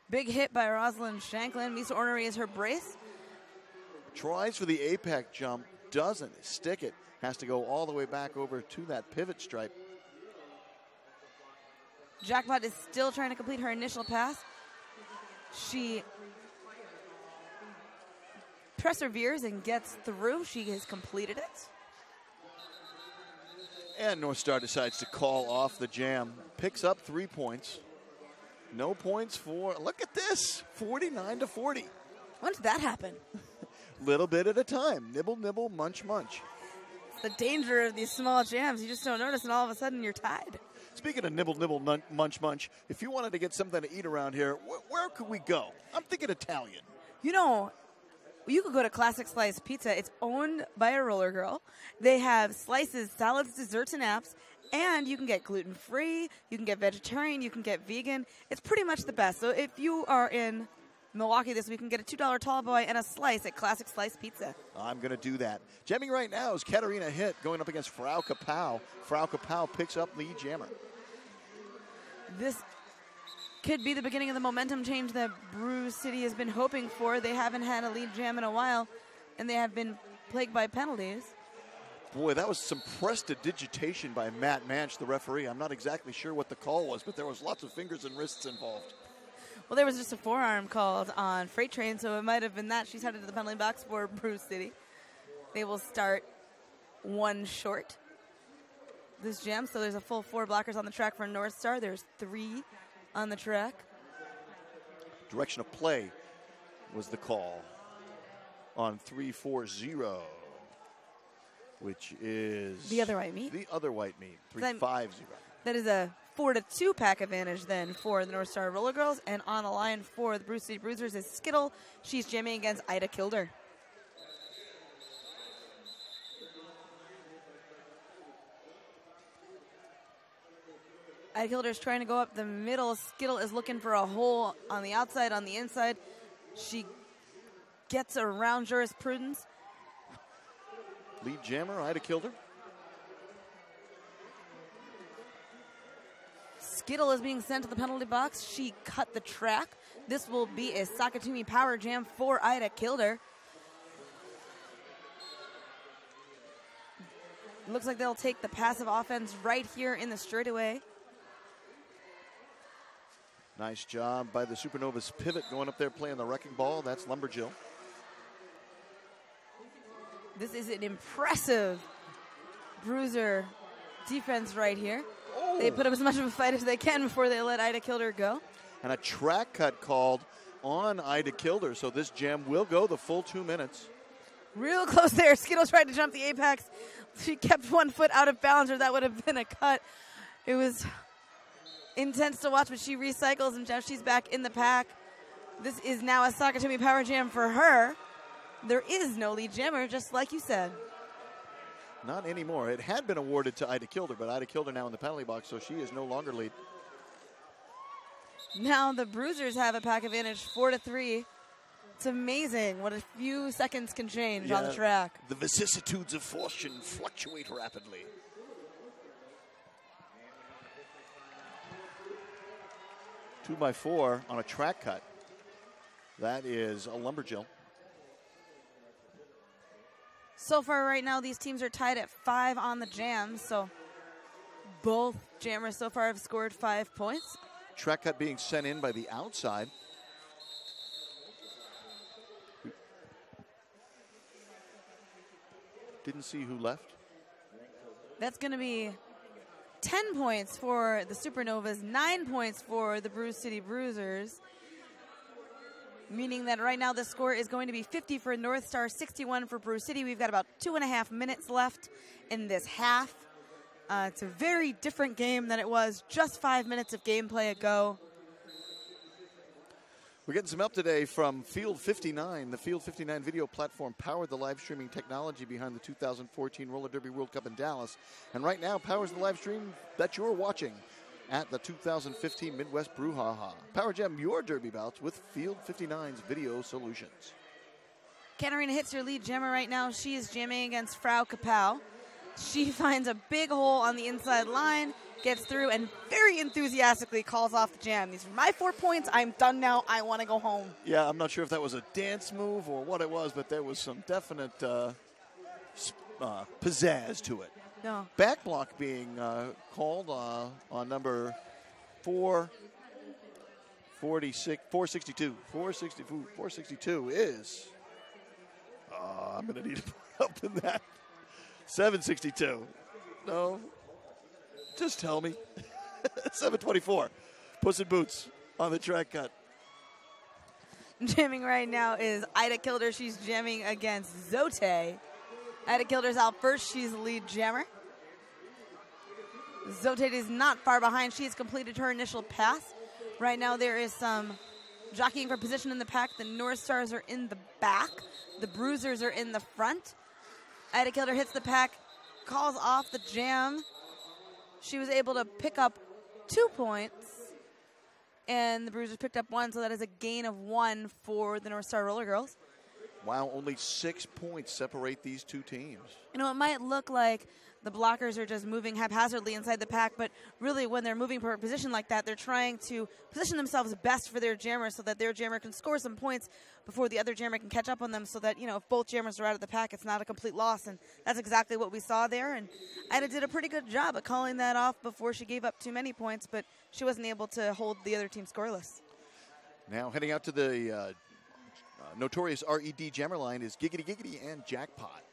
Big hit by Rosalind Shanklin. Misa Ornery is her brace.
Tries for the apex jump, doesn't stick it. Has to go all the way back over to that pivot stripe.
Jackpot is still trying to complete her initial pass. She perseveres and gets through. She has completed it.
And North Star decides to call off the jam. Picks up 3 points. No points for, look at this, 49-40.
When did that happen?
Little bit at a time. Nibble, nibble, munch, munch.
The danger of these small jams. You just don't notice, and all of a sudden you're tied.
Speaking of nibble, nibble, munch, munch, if you wanted to get something to eat around here, where could we go? I'm thinking Italian.
You know, you could go to Classic Slice Pizza. It's owned by a roller girl. They have slices, salads, desserts, and apps, And you can get gluten-free, you can get vegetarian, you can get vegan. It's pretty much the best. So if you are in Milwaukee this week, you can get a $2 tall boy and a slice at Classic Slice Pizza.
I'm going to do that. Jamming right now is Katarina Hitt going up against Frau Kapow. Frau Kapow picks up lead jammer.
This could be the beginning of the momentum change that Brewcity has been hoping for. They haven't had a lead jam in a while, and they have been plagued by penalties.
Boy, that was some prestidigitation by Matt Manch, the referee. I'm not exactly sure what the call was, but there was lots of fingers and wrists involved.
Well, there was just a forearm called on Freight Train, so it might have been that. She's headed to the penalty box for Brewcity. They will start one short this jam, so there's a full 4 blockers on the track for North Star. There's 3 on the track.
Direction of play was the call on 340, which is
the other white meat.
The other white meat, 350.
That is a 4-2 pack advantage then for the North Star Roller Girls. And on the line for the Brewcity Bruisers is Skittle. She's jamming against Ida Kilder. Ida Kilder is trying to go up the middle. Skittle is looking for a hole on the outside, on the inside. She gets around jurisprudence.
Lead jammer, Ida Kilder.
Skittle is being sent to the penalty box. She cut the track. This will be a Sakatumi power jam for Ida Kilder. Looks like they'll take the passive offense right here in the straightaway.
Nice job by the Supernovas pivot going up there playing the wrecking ball. That's Lumberjill.
This is an impressive Bruiser defense right here. Oh. They put up as much of a fight as they can before they let Ida Kilder go.
And a track cut called on Ida Kilder, so this jam will go the full 2 minutes.
Real close there. Skittle tried to jump the apex. She kept 1 foot out of bounds, or that would have been a cut. It was intense to watch, but she recycles, and now she's back in the pack. This is now a Sakatumi power jam for her. There is no lead jammer, just like you said.
Not anymore. It had been awarded to Ida Kilder, but Ida Kilder now in the penalty box, so she is no longer lead.
Now the Bruisers have a pack advantage, 4-3. It's amazing what a few seconds can change on the track.
The vicissitudes of fortune fluctuate rapidly. Two by 4 on a track cut. That is a Lumberjill.
So far right now, these teams are tied at 5 on the jam, so both jammers so far have scored 5 points.
Track cut being sent in by the outside. Didn't see who left.
That's going to be 10 points for the Supernovas, 9 points for the Brewcity Bruisers, meaning that right now the score is going to be 50 for North Star, 61 for Brewcity. We've got about 2.5 minutes left in this half. It's a very different game than it was just 5 minutes of gameplay ago.
We're getting some help today from Field 59. The Field 59 video platform powered the live streaming technology behind the 2014 Roller Derby World Cup in Dallas. And right now powers the live stream that you're watching at the 2015 Midwest Brouhaha. Power Jam your derby bouts with Field 59's video solutions.
Katarina hits her lead jammer right now. She is jamming against Frau Kapow. She finds a big hole on the inside line, gets through, and very enthusiastically calls off the jam. These are my 4 points. I'm done now. I want to go home.
Yeah, I'm not sure if that was a dance move or what it was, but there was some definite pizzazz to it.
No.
Back block being called on number 462. 462 is, I'm going to need to put up in that. 762. No. Just tell me. 724. Puss in Boots on the track cut.
Jamming right now is Ida Kilder. She's jamming against Zote. Ida Kilder's out first. She's the lead jammer. Zote is not far behind. She has completed her initial pass. Right now there is some jockeying for position in the pack. The North Stars are in the back. The Bruisers are in the front. Ida Kilder hits the pack, calls off the jam. she was able to pick up 2 points, and the Bruisers picked up 1, so that is a gain of 1 for the North Star Roller Girls.
Wow, only 6 points separate these two teams.
You know, it might look like the blockers are just moving haphazardly inside the pack, but really when they're moving for a position like that, they're trying to position themselves best for their jammer so that their jammer can score some points before the other jammer can catch up on them, so that, you know, if both jammers are out of the pack, it's not a complete loss. And that's exactly what we saw there. And Ida did a pretty good job at calling that off before she gave up too many points, but she wasn't able to hold the other team scoreless.
Now heading out to the notorious RED jammer line is Giggity Giggity and Jackpot.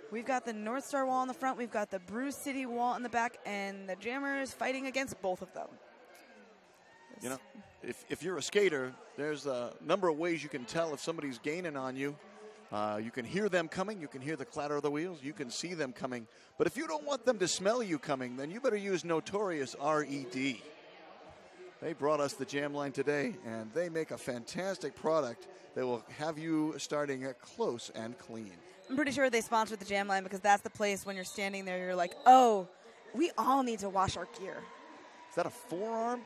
We've got the North Star wall in the front, we've got the Brewcity wall in the back, and the jammers fighting against both of them.
You know, if you're a skater, there's a number of ways you can tell if somebody's gaining on you. You can hear them coming, you can hear the clatter of the wheels, you can see them coming. But if you don't want them to smell you coming, then you better use Notorious RED. They brought us the jam line today, and they make a fantastic product that will have you starting close and clean.
I'm pretty sure they sponsored the jam line because that's the place when you're standing there, you're like, oh, we all need to wash our gear.
Is that a forearm?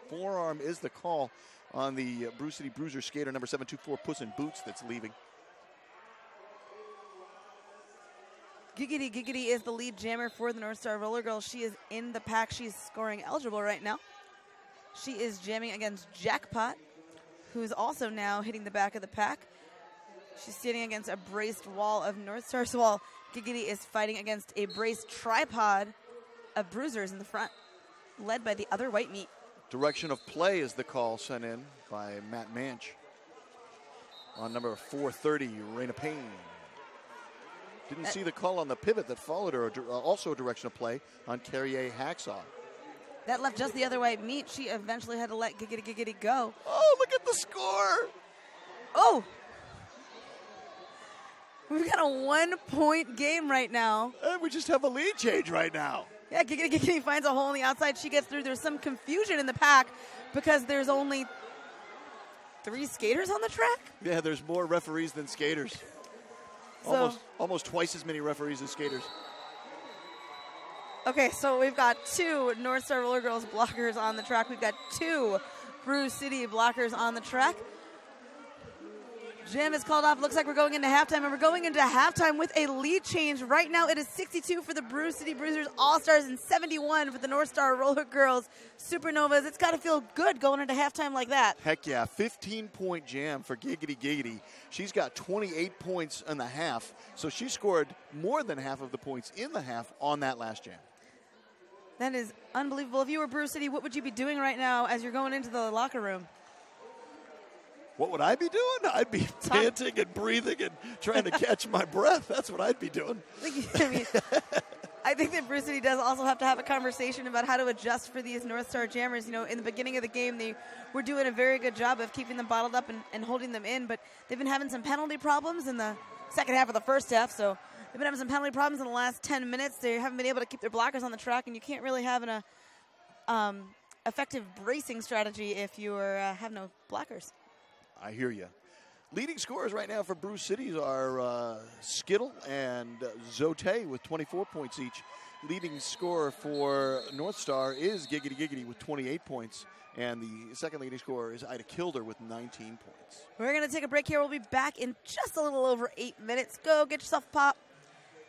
Forearm is the call on the Brewcity Bruiser skater number 724, Puss in Boots, that's leaving.
Giggity Giggity is the lead jammer for the North Star Roller Girls. She is in the pack. She's scoring eligible right now. She is jamming against Jackpot, who's also now hitting the back of the pack. She's standing against a braced wall of North Stars, while Giggity is fighting against a braced tripod of Bruisers in the front, led by the other white meat.
Direction of play is the call sent in by Matt Manch. On number 430, Raina Payne. Didn't see the call on the pivot that followed her, also a direction of play on Carrier Hacksaw.
That left just the other white meat. She eventually had to let Giggity Giggity go.
Oh, look at the score!
Oh! We've got a 1-point game right now.
And we just have a lead change right now.
Yeah, Giggity Giggity finds a hole on the outside. She gets through. There's some confusion in the pack because there's only 3 skaters on the track.
Yeah, there's more referees than skaters. Almost twice as many referees as skaters.
Okay, so we've got 2 North Star Roller Girls blockers on the track. We've got 2 Brewcity blockers on the track. Jam is called off. Looks like we're going into halftime, and we're going into halftime with a lead change. Right now, it is 62 for the Brewcity Bruisers All-Stars and 71 for the North Star Roller Girls Supernovas. It's got to feel good going into halftime like that.
Heck yeah, 15-point jam for Giggity Giggity. She's got 28 points in the half, so she scored more than half of the points in the half on that last jam.
That is unbelievable. If you were Brewcity, what would you be doing right now as you're going into the locker room?
What would I be doing? I'd be panting and breathing and trying to catch my breath. That's what I'd be doing.
I think that Brewcity does also have to have a conversation about how to adjust for these North Star jammers. You know, in the beginning of the game, they were doing a very good job of keeping them bottled up and holding them in, but they've been having some penalty problems in the second half of the first half, so they've been having some penalty problems in the last 10 minutes. They haven't been able to keep their blockers on the track, and you can't really have an effective bracing strategy if you have no blockers.
I hear you. Leading scorers right now for Brewcity are Skittle and Zote with 24 points each. Leading scorer for North Star is Giggity Giggity with 28 points. And the second leading scorer is Ida Kilder with 19 points.
We're going to take a break here. We'll be back in just a little over 8 minutes. Go get yourself a pop.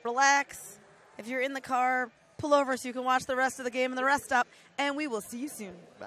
Relax. If you're in the car, pull over so you can watch the rest of the game and the rest stop. And we will see you soon.
Bye.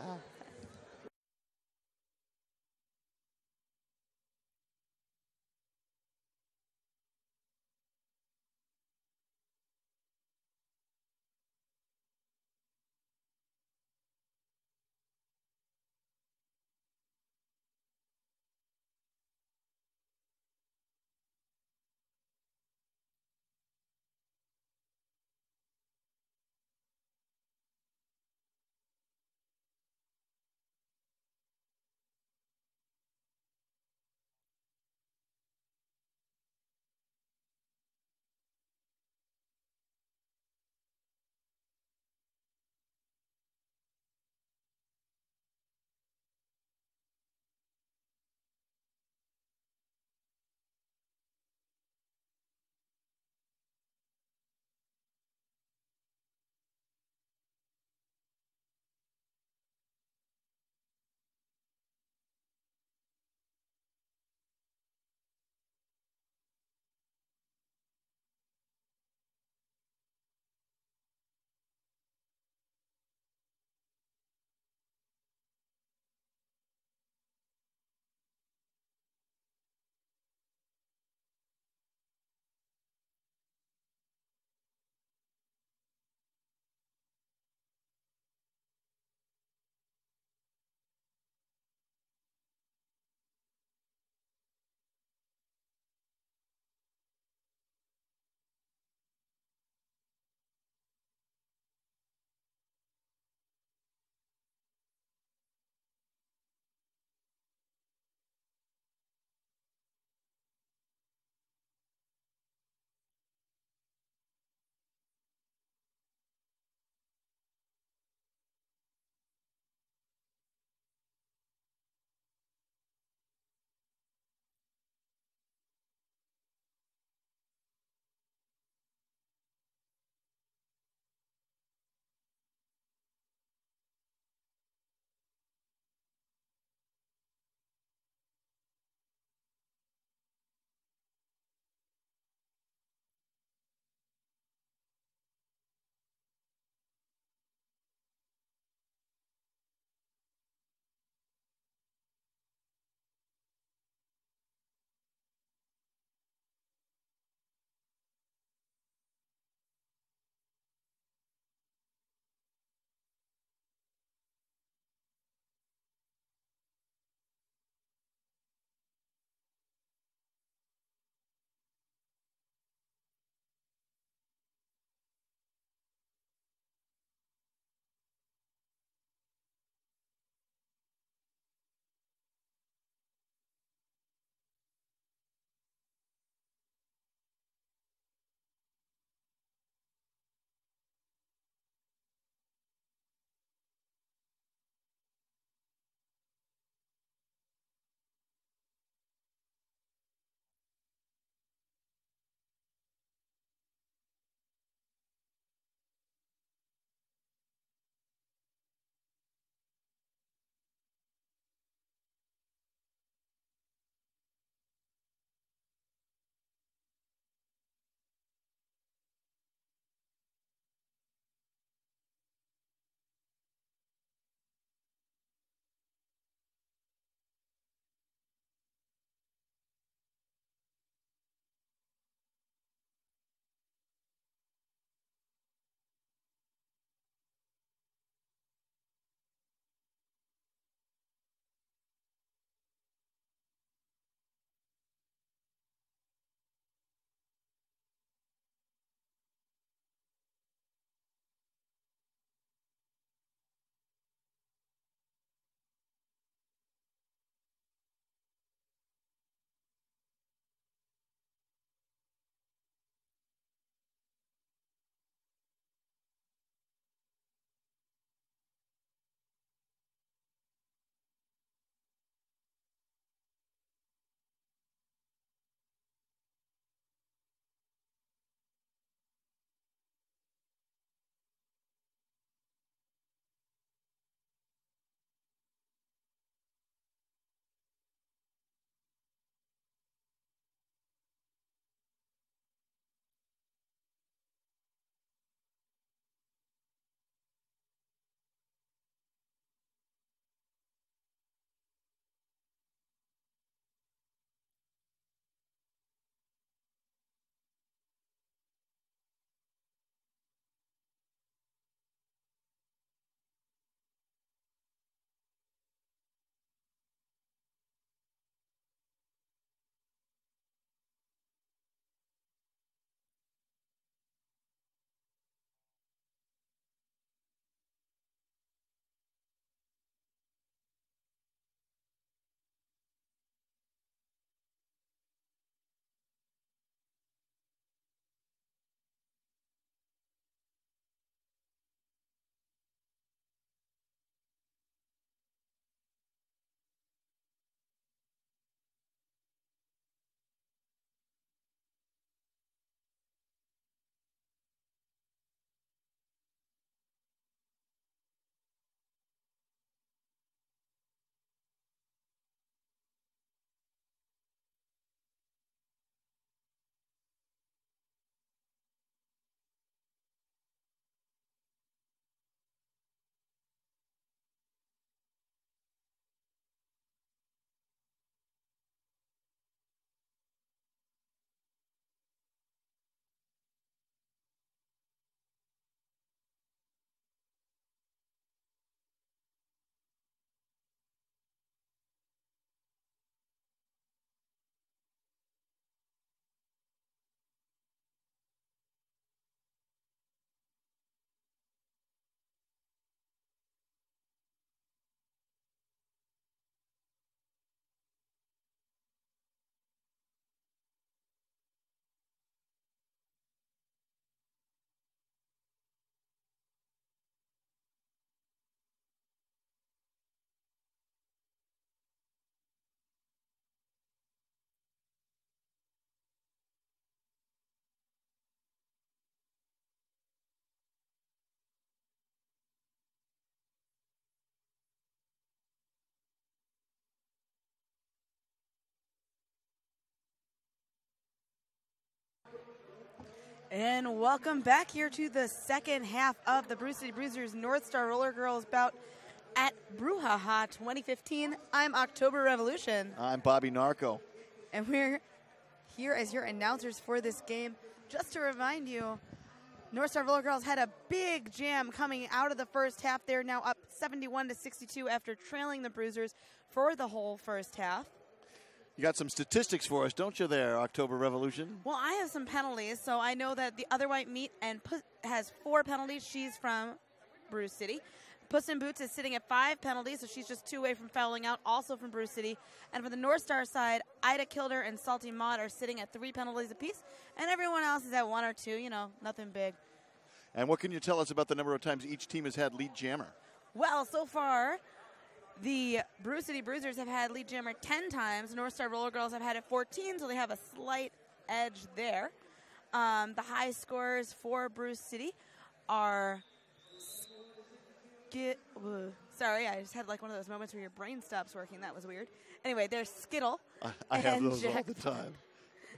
And welcome back here to the second half of the Brewcity Bruisers North Star Roller Girls bout at Brouhaha 2015. I'm October Revolution.
I'm Bobby Narco.
And we're here as your announcers for this game. Just to remind you, North Star Roller Girls had a big jam coming out of the first half. They're now up 71-62 after trailing the Bruisers for the whole first half.
You got some statistics for us, don't you there, October Revolution?
Well, I have some penalties, so I know that the other white meat has 4 penalties. She's from Brewcity. Puss in Boots is sitting at 5 penalties, so she's just 2 away from fouling out, also from Brewcity. And for the North Star side, Ida Kilder and Salty Maud are sitting at 3 penalties apiece, and everyone else is at 1 or 2, nothing big.
And what can you tell us about the number of times each team has had lead jammer?
Well, so far, the Brewcity Bruisers have had lead jammer 10 times. North Star Roller Girls have had it 14, so they have a slight edge there. The high scores for Brewcity are... Sorry, I just had like one of those moments where your brain stops working. That was weird. Anyway, there's Skittle.
I have those all the time.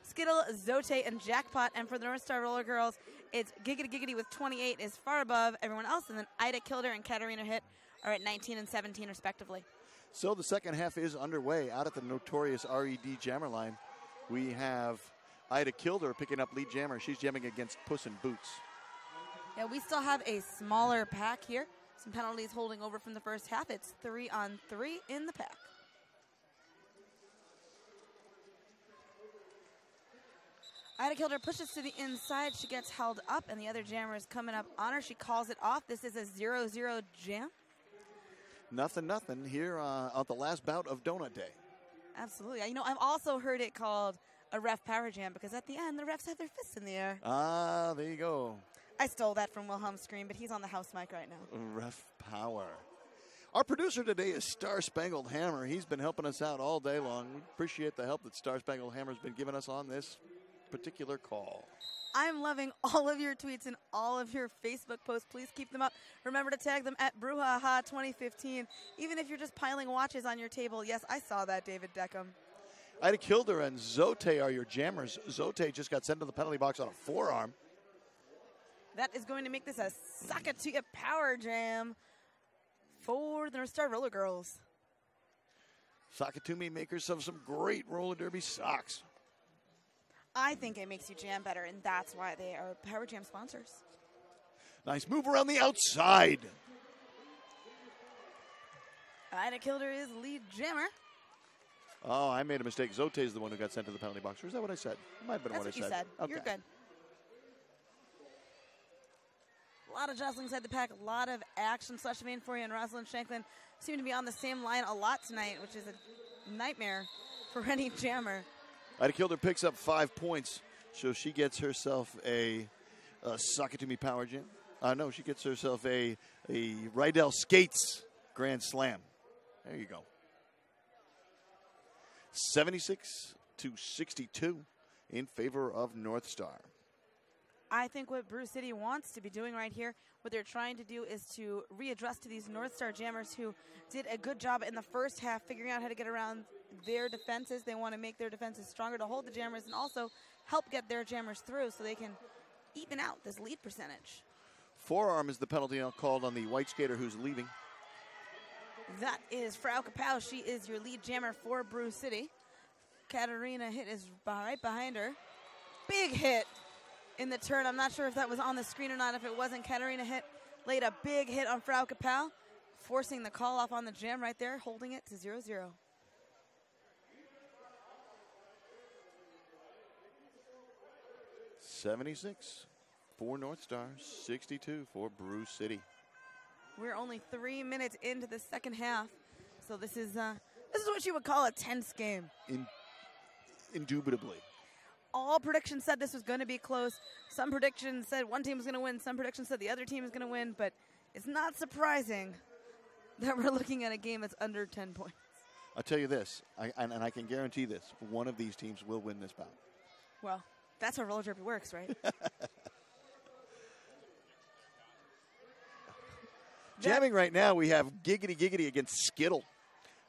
Skittle, Zote, and Jackpot. And for the North Star Roller Girls, it's Giggity Giggity with 28 is far above everyone else. And then Ida Kilder and Katarina Hit are at 19 and 17 respectively.
So the second half is underway. Out at the notorious RED jammer line, we have Ida Kilder picking up lead jammer. She's jamming against Puss in Boots.
Yeah, we still have a smaller pack here. Some penalties holding over from the first half. It's 3-on-3 in the pack. Ida Kilder pushes to the inside. She gets held up, and the other jammer is coming up on her. She calls it off. This is a 0-0 jam.
Nothing here on the last bout of Donut Day.
Absolutely. I've also heard it called a ref power jam because at the end, the refs have their fists in the air.
Ah, there you go.
I stole that from Wilhelm's screen, but he's on the house mic right now.
Ref power. Our producer today is Star Spangled Hammer. He's been helping us out all day long. We appreciate the help that Star Spangled Hammer's been giving us on this particular call.
I'm loving all of your tweets and all of your Facebook posts. Please keep them up. Remember to tag them at Brouhaha 2015. Even if you're just piling watches on your table. Yes, I saw that, David Deckham.
Ida Kilder and Zote are your jammers. Zote just got sent to the penalty box on a forearm.
That is going to make this a Sakatuya power jam for the North Star Roller Girls.
Sakatumi makers of some great roller derby socks.
I think it makes you jam better, and that's why they are Power Jam sponsors.
Nice move around the outside.
Ida Kilder is lead jammer.
Oh, I made a mistake. Zote is the one who got sent to the penalty box. Or is that what I said? It might have been
That's
what I
you said.
Okay.
You're good. A lot of jostling inside the pack, a lot of action. Slusha Mainforia and Rosalind Shanklin seem to be on the same line a lot tonight, which is a nightmare for any jammer.
Ida Kilder picks up 5 points, so she gets herself a Sakatumi Power Jam. No, she gets herself a Rydell Skates Grand Slam. There you go. 76-62 in favor of North Star.
I think what Brewcity wants to be doing right here, what they're trying to do is to readdress to these North Star jammers who did a good job in the first half figuring out how to get around their defenses. They want to make their defenses stronger to hold the jammers and also help get their jammers through so they can even out this lead percentage.
Forearm is the penalty called on the white skater who's leaving.
That is Frau Kapow. She is your lead jammer for Brewcity. Katarina Hit is right behind her. Big hit in the turn. I'm not sure if that was on the screen or not. If it wasn't, Katarina Hit laid a big hit on Frau Kapow, forcing the call off on the jam right there, holding it to 0-0.
$76 for North Star, 62 for Brewcity.
We're only 3 minutes into the second half, so this is what you would call a tense game.
Indubitably.
All predictions said this was going to be close. Some predictions said one team was going to win. Some predictions said the other team was going to win. But it's not surprising that we're looking at a game that's under 10 points.
I'll tell you this, and I can guarantee this, one of these teams will win this bout.
Well, that's how roller derby works, right?
Jamming right now, we have Giggity Giggity against Skittle.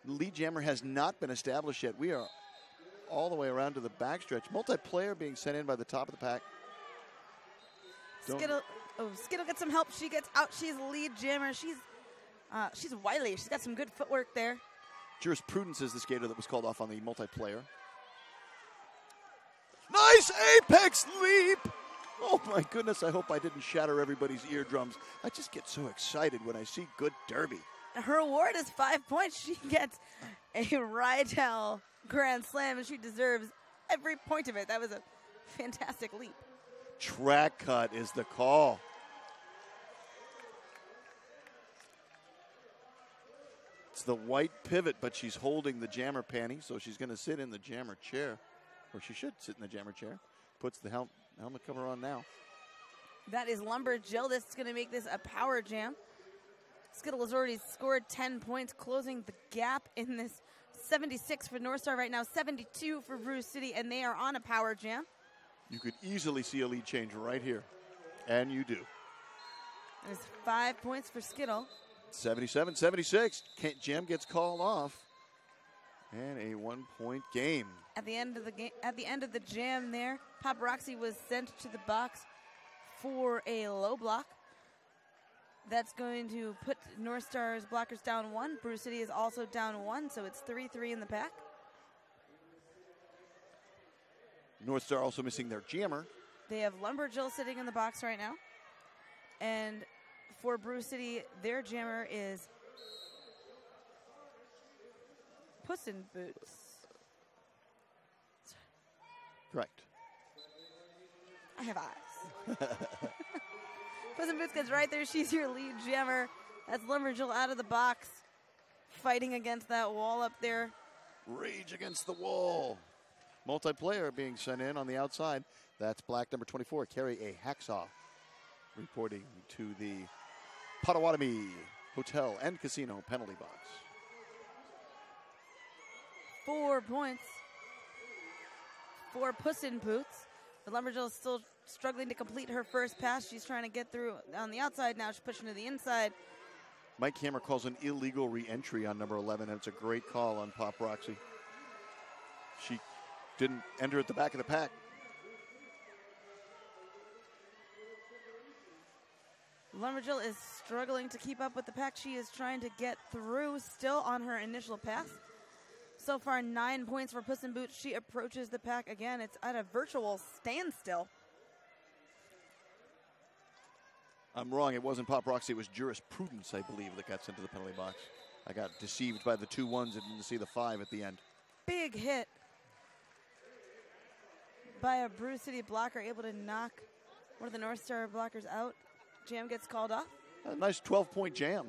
The lead jammer has not been established yet. We are all the way around to the backstretch. Multiplayer being sent in by the top of the pack.
Skittle gets some help. She gets out. She's lead jammer. She's wily. She's got some good footwork there.
Jurisprudence is the skater that was called off on the multiplayer. Nice apex leap! Oh my goodness, I hope I didn't shatter everybody's eardrums. I just get so excited when I see good derby.
Her award is 5 points. She gets a Rydell Grand Slam, and she deserves every point of it. That was a fantastic leap.
Track cut is the call. It's the white pivot, but she's holding the jammer panty, so she's going to sit in the jammer chair. Or she should sit in the jammer chair. Puts the helmet cover on now.
That is Lumberjill. This is going to make this a power jam. Skittle has already scored 10 points, closing the gap in this 76 for North Star right now, 72 for Brewcity, and they are on a power jam.
You could easily see a lead change right here, and you do.
There's 5 points for Skittle.
77-76. Jam gets called off, and a 1 point game.
At the end of the jam there, Paparazzi was sent to the box for a low block. That's going to put North Star's blockers down 1. Brewcity is also down 1, so it's 3-3 in the pack.
North Star also missing their jammer.
They have Lumberjill sitting in the box right now. And for Brewcity, their jammer is Puss in Boots.
Correct.
I have eyes. Puss in Boots gets right there. She's your lead jammer. That's Lumberjill out of the box, fighting against that wall up there.
Rage against the wall. Multiplayer being sent in on the outside. That's black number 24, Carrie A. Hacksaw, reporting to the Potawatomi Hotel and Casino penalty box.
4 points for Puss in Boots. But Lumberjill is still struggling to complete her first pass. She's trying to get through on the outside now. She's pushing to the inside.
Mike Hammer calls an illegal re-entry on number 11, and it's a great call on Pop Roxy. She didn't enter at the back of the pack.
Lumberjill is struggling to keep up with the pack. She is trying to get through, still on her initial pass. So far, 9 points for Puss in Boots. She approaches the pack again. It's at a virtual standstill.
I'm wrong. It wasn't Pop Roxy. It was Jurisprudence, I believe, that got sent to the penalty box. I got deceived by the 2 1s and didn't see the 5 at the end.
Big hit by a Brewcity blocker, able to knock one of the North Star blockers out. Jam gets called off.
A nice 12-point jam.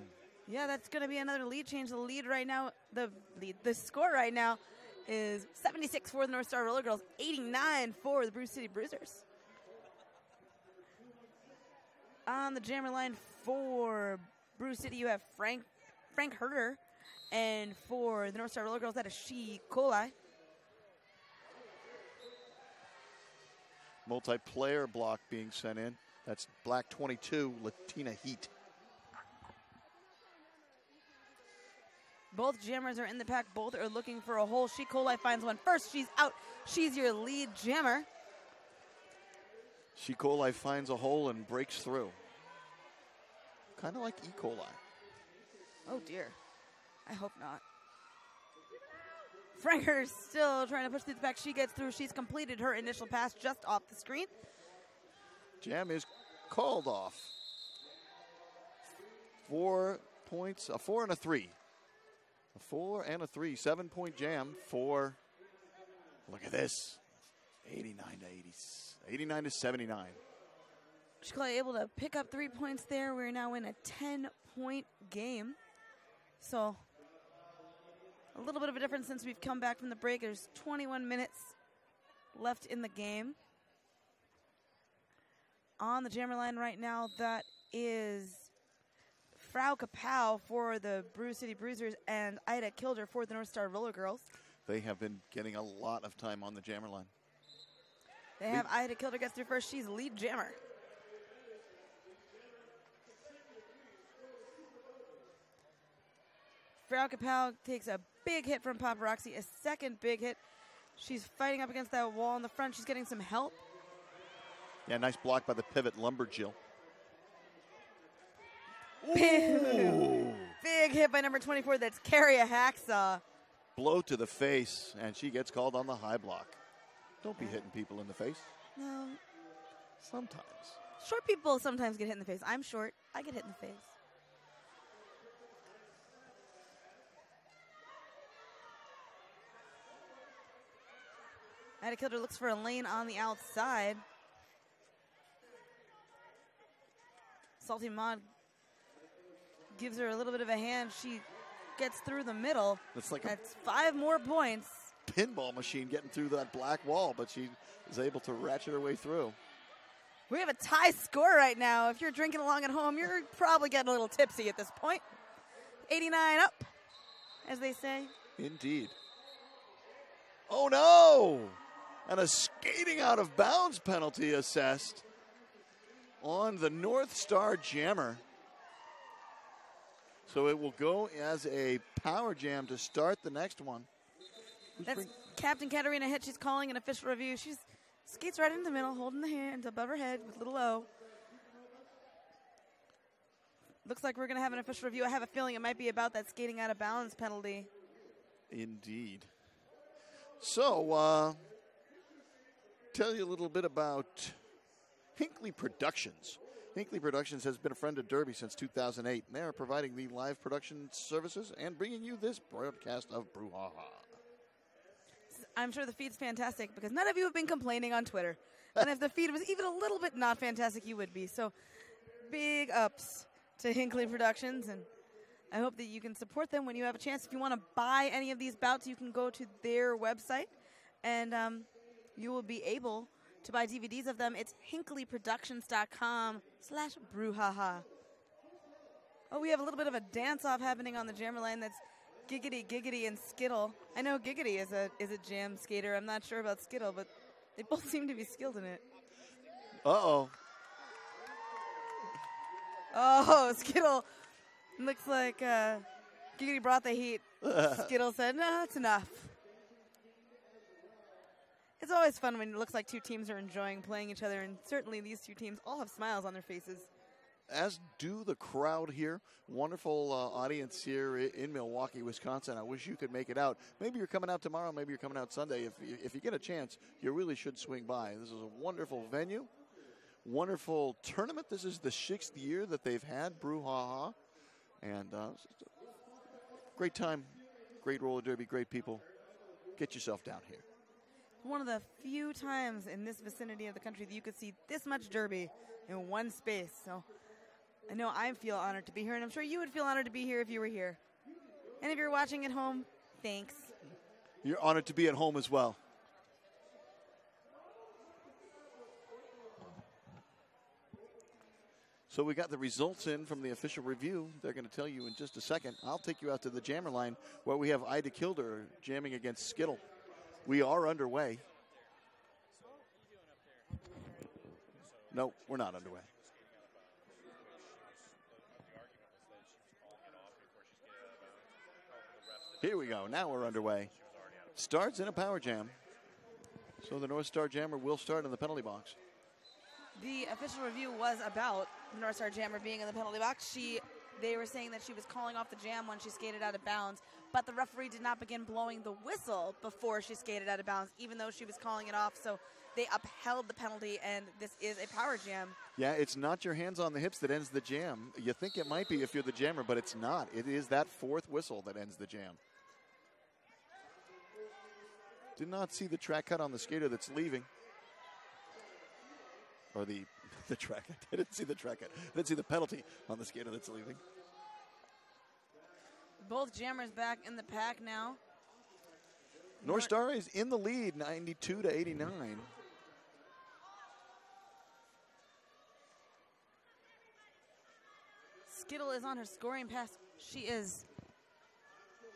Yeah, that's going to be another lead change. The lead right now, the score right now is 76 for the North Star Roller Girls, 89 for the Brewcity Bruisers. On the jammer line for Brewcity, you have Frank Herter, and for the North Star Roller Girls, that is HINCKLEY.
Multiplayer block being sent in. That's black 22, Latina Heat.
Both jammers are in the pack. Both are looking for a hole. HINCKLEY finds one first. She's out. She's your lead jammer.
HINCKLEY finds a hole and breaks through. Kind of like E. coli.
Oh, dear. I hope not. Franker's still trying to push through the pack. She gets through. She's completed her initial pass just off the screen.
Jam is called off. 4 points, a 4 and a 3. A 4 and a 3, 7-point jam for, look at this, 89 to 79.
HINCKLEY able to pick up 3 points there. We're now in a 10-point game. So a little bit of a difference since we've come back from the break. There's 21 minutes left in the game. On the jammer line right now, that is Frau Kapow for the Brewcity Bruisers and Ida Kilder for the North Star Roller Girls.
They have been getting a lot of time on the jammer line.
They have Ida Kilder gets through first. She's lead jammer. Frau Kapow takes a big hit from Paparazzi, a second big hit. She's fighting up against that wall in the front. She's getting some help.
Yeah, nice block by the pivot Lumberjill.
Big hit by number 24. That's Carrie Hacksaw.
Blow to the face, and she gets called on the high block. Don't be hitting people in the face.
No.
Sometimes.
Short people sometimes get hit in the face. I'm short. I get hit in the face. Ida Kilder looks for a lane on the outside. Salty Maud gives her a little bit of a hand. She gets through the middle.
It's like
That's 5 more points.
pinball machine getting through that black wall, but she is able to ratchet her way through.
We have a tie score right now. If you're drinking along at home, you're probably getting a little tipsy at this point. 89 up, as they say.
Indeed. Oh, no! And a skating out of bounds penalty assessed on the North Star Jammer. So it will go as a power jam to start the next one.
That's Captain Katarina Hitt. She's calling an official review. She skates right into the middle, holding the hands above her head with little O. Looks like we're going to have an official review. I have a feeling it might be about that skating out of bounds penalty.
Indeed. So, tell you a little bit about Hinckley Productions. Hinckley Productions has been a friend of Derby since 2008, and they are providing the live production services and bringing you this broadcast of Brouhaha.
I'm sure the feed's fantastic because none of you have been complaining on Twitter. And if the feed was even a little bit not fantastic, you would be. So big ups to Hinckley Productions, and I hope that you can support them when you have a chance. If you want to buy any of these bouts, you can go to their website, and you will be able to buy DVDs of them. It's hinkleyproductions.com/brouhaha. Oh, we have a little bit of a dance-off happening on the jammer line. That's Giggity, Giggity, and Skittle. I know Giggity is a jam skater. I'm not sure about Skittle, but they both seem to be skilled in it.
Uh-oh.
Oh, Skittle looks like Giggity brought the heat. Skittle said, no, that's enough. It's always fun when it looks like two teams are enjoying playing each other, and certainly these two teams all have smiles on their faces.
As do the crowd here. Wonderful audience here in Milwaukee, Wisconsin. I wish you could make it out. Maybe you're coming out tomorrow. Maybe you're coming out Sunday. If you get a chance, you really should swing by. This is a wonderful venue, wonderful tournament. This is the 6th year that they've had Brouhaha. And great time, great roller derby, great people. Get yourself down here.
One of the few times in this vicinity of the country that you could see this much derby in one space. So I know I feel honored to be here, and I'm sure you would feel honored to be here if you were here. And if you're watching at home, thanks.
You're honored to be at home as well. So we got the results in from the official review. They're going to tell you in just a second. I'll take you out to the jammer line where we have Ida Kilder jamming against Skittle. We are underway. No, we're not underway. Here we go. Now we're underway. Starts in a power jam. So the North Star Jammer will start in the penalty box.
The official review was about the North Star Jammer being in the penalty box. They were saying that she was calling off the jam when she skated out of bounds, but the referee did not begin blowing the whistle before she skated out of bounds, even though she was calling it off. So they upheld the penalty, and this is a power jam.
Yeah, it's not your hands on the hips that ends the jam. You think it might be if you're the jammer, but it's not. It is that fourth whistle that ends the jam. Did not see the track cut on the skater that's leaving. Or the track. I didn't see the track cut. I didn't see the penalty on the skater that's leaving.
Both jammers back in the pack now.
North Star is in the lead, 92-89.
Skittle is on her scoring pass. She is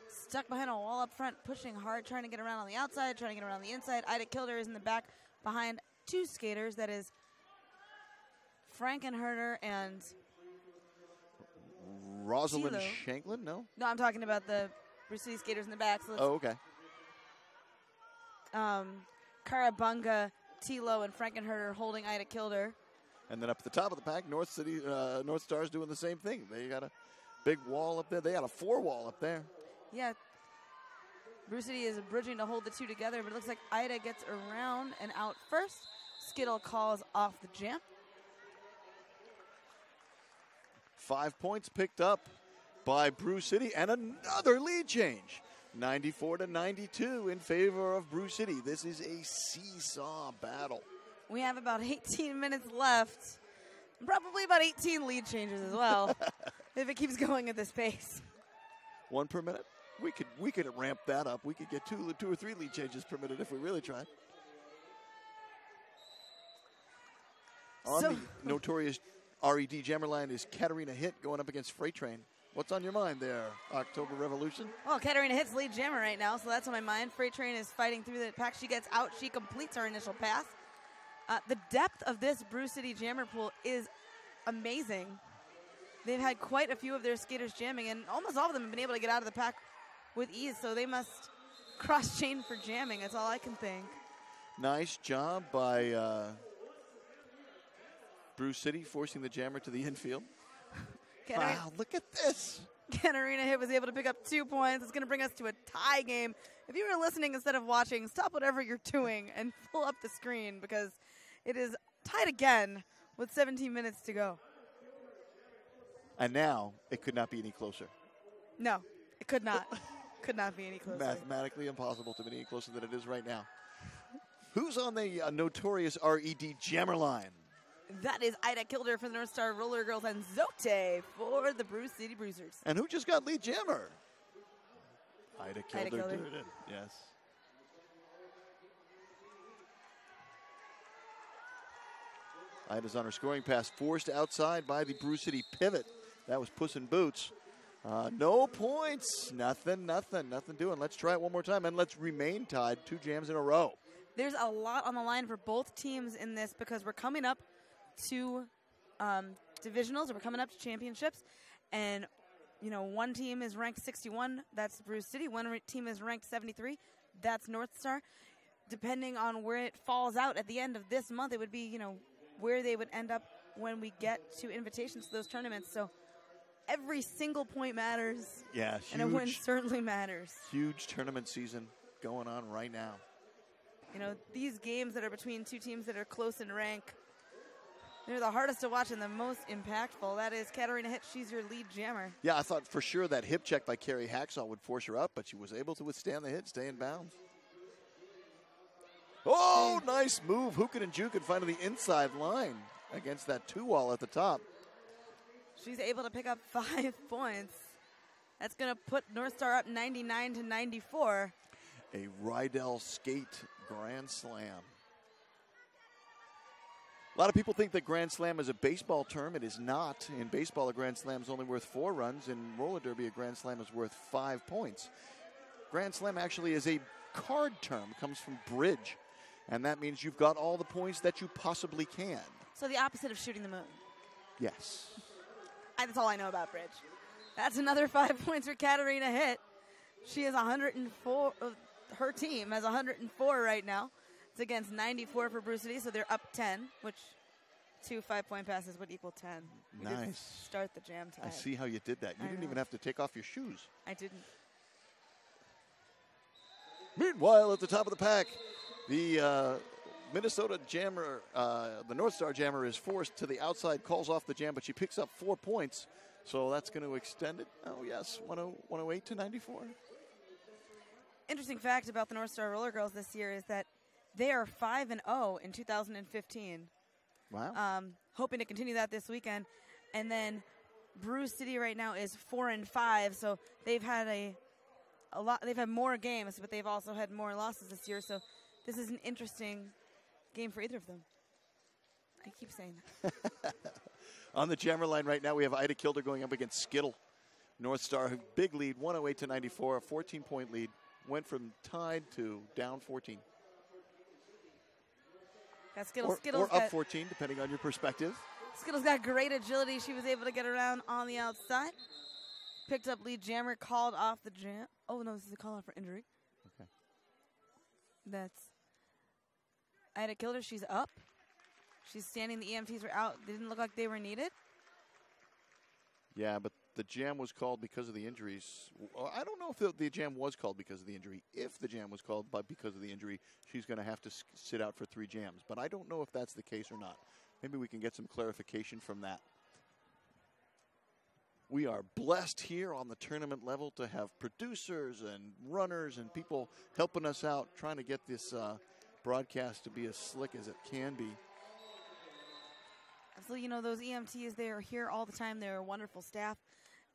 stuck behind a wall up front, pushing hard, trying to get around on the outside, trying to get around the inside. Ida Kilder is in the back behind two skaters. That is Frankenherder and
Rosalind
Tilo.
Shanklin, no?
No, I'm talking about the Brewcity skaters in the back. So
Oh, okay.
Karabunga T-Lo and Frankenherder holding Ida Kilder.
And then up at the top of the pack, North Stars doing the same thing. They got a big wall up there. They got a 4-wall up there.
Yeah. Brewcity is bridging to hold the two together, but it looks like Ida gets around and out first. Skittle calls off the jam.
5 points picked up by Brewcity and another lead change. 94-92 in favor of Brewcity. This is a seesaw battle.
We have about 18 minutes left. Probably about 18 lead changes as well, if it keeps going at this pace.
1 per minute. We could ramp that up. We could get two or three lead changes per minute if we really tried. On the notorious RED Jammer line is Katarina Hitt going up against Freight Train. What's on your mind there, October Revolution?
Well, Katarina Hitt's lead jammer right now, so that's on my mind. Freight Train is fighting through the pack. She gets out. She completes her initial pass. The depth of this Brewcity jammer pool is amazing. They've had quite a few of their skaters jamming, and almost all of them have been able to get out of the pack with ease, so they must cross-chain for jamming. That's all I can think.
Nice job by Brewcity forcing the jammer to the infield. Wow, look at this.
Katarina Hitt was able to pick up 2 points. It's going to bring us to a tie game. If you were listening instead of watching, stop whatever you're doing and pull up the screen because it is tied again with 17 minutes to go.
And now it could not be any closer.
No, it could not. Could not be any closer.
Mathematically impossible to be any closer than it is right now. Who's on the notorious RED Jammer line?
That is Ida Kilder for the North Star Roller Girls and Zote for the Brewcity Bruisers.
And who just got lead jammer? Ida Kilder
Kilder.
did it, yes. Ida's on her scoring pass, forced outside by the Brewcity pivot. That was Puss in Boots. No points. Nothing doing. Let's try it one more time, and let's remain tied 2 jams in a row.
There's a lot on the line for both teams in this because we're coming up to divisionals, and we're coming up to championships, and one team is ranked 61, that's Brewcity. One team is ranked 73, that's North Star. Depending on where it falls out at the end of this month, it would be where they would end up when we get to invitations to those tournaments. So every single point matters.
Yeah, huge,
and a win certainly matters.
Huge tournament season going on right now.
These games that are between two teams that are close in rank, they're the hardest to watch and the most impactful. That is Katarina Hitt. She's your lead jammer.
Yeah, I thought for sure that hip check by Carrie Hacksaw would force her up, but she was able to withstand the hit, stay in bounds. Oh, nice move. Hookin and Jukin finding the inside line against that 2-wall at the top.
She's able to pick up 5 points. That's going to put North Star up 99-94.
A Rydell Skate Grand Slam. A lot of people think that Grand Slam is a baseball term. It is not. In baseball, a Grand Slam is only worth 4 runs. In roller derby, a Grand Slam is worth 5 points. Grand Slam actually is a card term. It comes from bridge. And that means you've got all the points that you possibly can.
So the opposite of shooting the moon.
Yes.
That's all I know about bridge. That's another 5 points for Katarina Hitt. She has 104. Her team has 104 right now. It's against 94 for Brewcity, so they're up 10, which 2 5-point passes would equal 10.
Nice.
Start the jam time.
I see how you did that. You didn't even have to take off your shoes.
I didn't.
Meanwhile, at the top of the pack, the Minnesota Jammer, the North Star Jammer is forced to the outside, calls off the jam, but she picks up 4 points. So that's going to extend it. Oh, yes, 108-94.
Interesting fact about the North Star Roller Girls this year is that they are 5-0 in 2015.
Wow.
Hoping to continue that this weekend. And then Brewcity right now is 4-5, so they've had a lot. They've had more games, but they've also had more losses this year. So this is an interesting game for either of them. I keep saying that.
On the jammer line right now, we have Ida Kilder going up against Skittle. North Star, big lead, 108-94, a 14-point lead. Went from tied to down 14.
Skittles
or up 14, depending on your perspective.
Skittles got great agility. She was able to get around on the outside. Picked up lead jammer, called off the jam. Oh, no, this is a call out for injury.
Okay.
That's Ida Kilder, she's up. She's standing. The EMTs were out. They didn't look like they were needed.
Yeah, but the jam was called because of the injuries. Well, I don't know if the jam was called because of the injury. If the jam was called because of the injury, she's going to have to sit out for 3 jams. But I don't know if that's the case or not. Maybe we can get some clarification from that. We are blessed here on the tournament level to have producers and runners and people helping us out, trying to get this broadcast to be as slick as it can be.
Absolutely. You know, those EMTs, they are here all the time. They're a wonderful staff.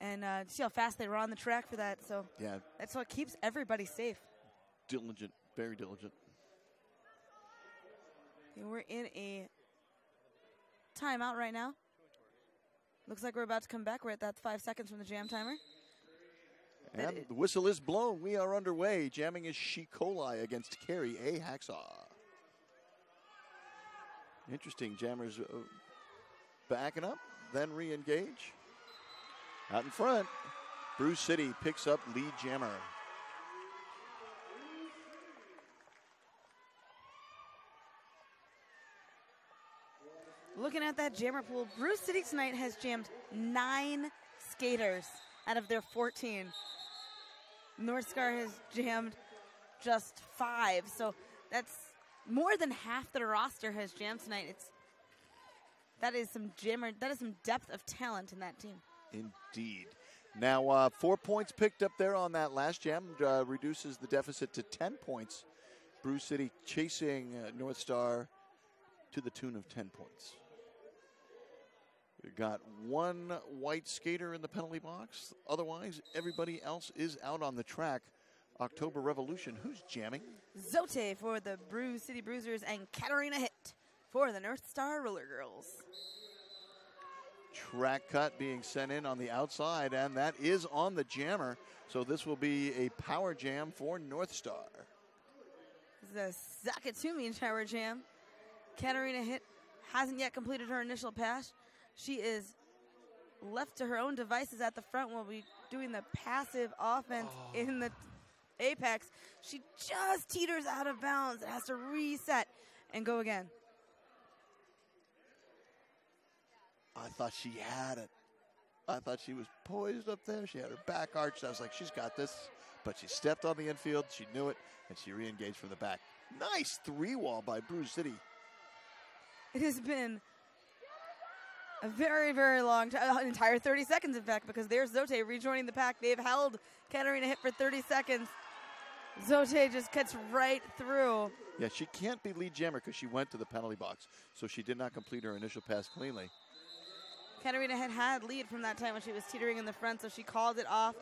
And see how fast they were on the track for that. So
yeah,
that's what keeps everybody safe.
Diligent, very diligent.
Okay, we're in a timeout right now. Looks like we're about to come back. We're at that 5 seconds from the jam timer.
And the whistle is blown. We are underway. Jamming is She Coli against Carrie A. Hacksaw. Interesting. Jammers backing up, then re-engage. Out in front, Brewcity picks up lead jammer.
Looking at that jammer pool, Brewcity tonight has jammed 9 skaters out of their 14. North Star has jammed just 5, so that's more than half the roster has jammed tonight. That is some depth of talent in that team.
Indeed. Now 4 points picked up there on that last jam, reduces the deficit to 10 points. Brewcity chasing North Star to the tune of 10 points. We've got 1 white skater in the penalty box. Otherwise, everybody else is out on the track. October Revolution, who's jamming?
Zote for the Brewcity Bruisers and Katarina Hitt for the North Star Roller Girls.
Track cut being sent in on the outside, and that is on the jammer. So this will be a power jam for North Star.
This is a Zakatumi power jam. Katarina Hitt hasn't yet completed her initial pass. She is left to her own devices at the front while we're doing the passive offense in the apex. She just teeters out of bounds and has to reset and go again.
I thought she had it. I thought she was poised up there. She had her back arched. I was like, she's got this. But she stepped on the infield. She knew it, and she re-engaged from the back. Nice 3-wall by Brewcity.
It has been a very, very long time, an entire 30 seconds, in fact, because there's Zote rejoining the pack. They've held Katarina Hitt for 30 seconds. Zote just cuts right through.
Yeah, she can't be lead jammer because she went to the penalty box, so she did not complete her initial pass cleanly.
Katarina had lead from that time when she was teetering in the front, so she called it off.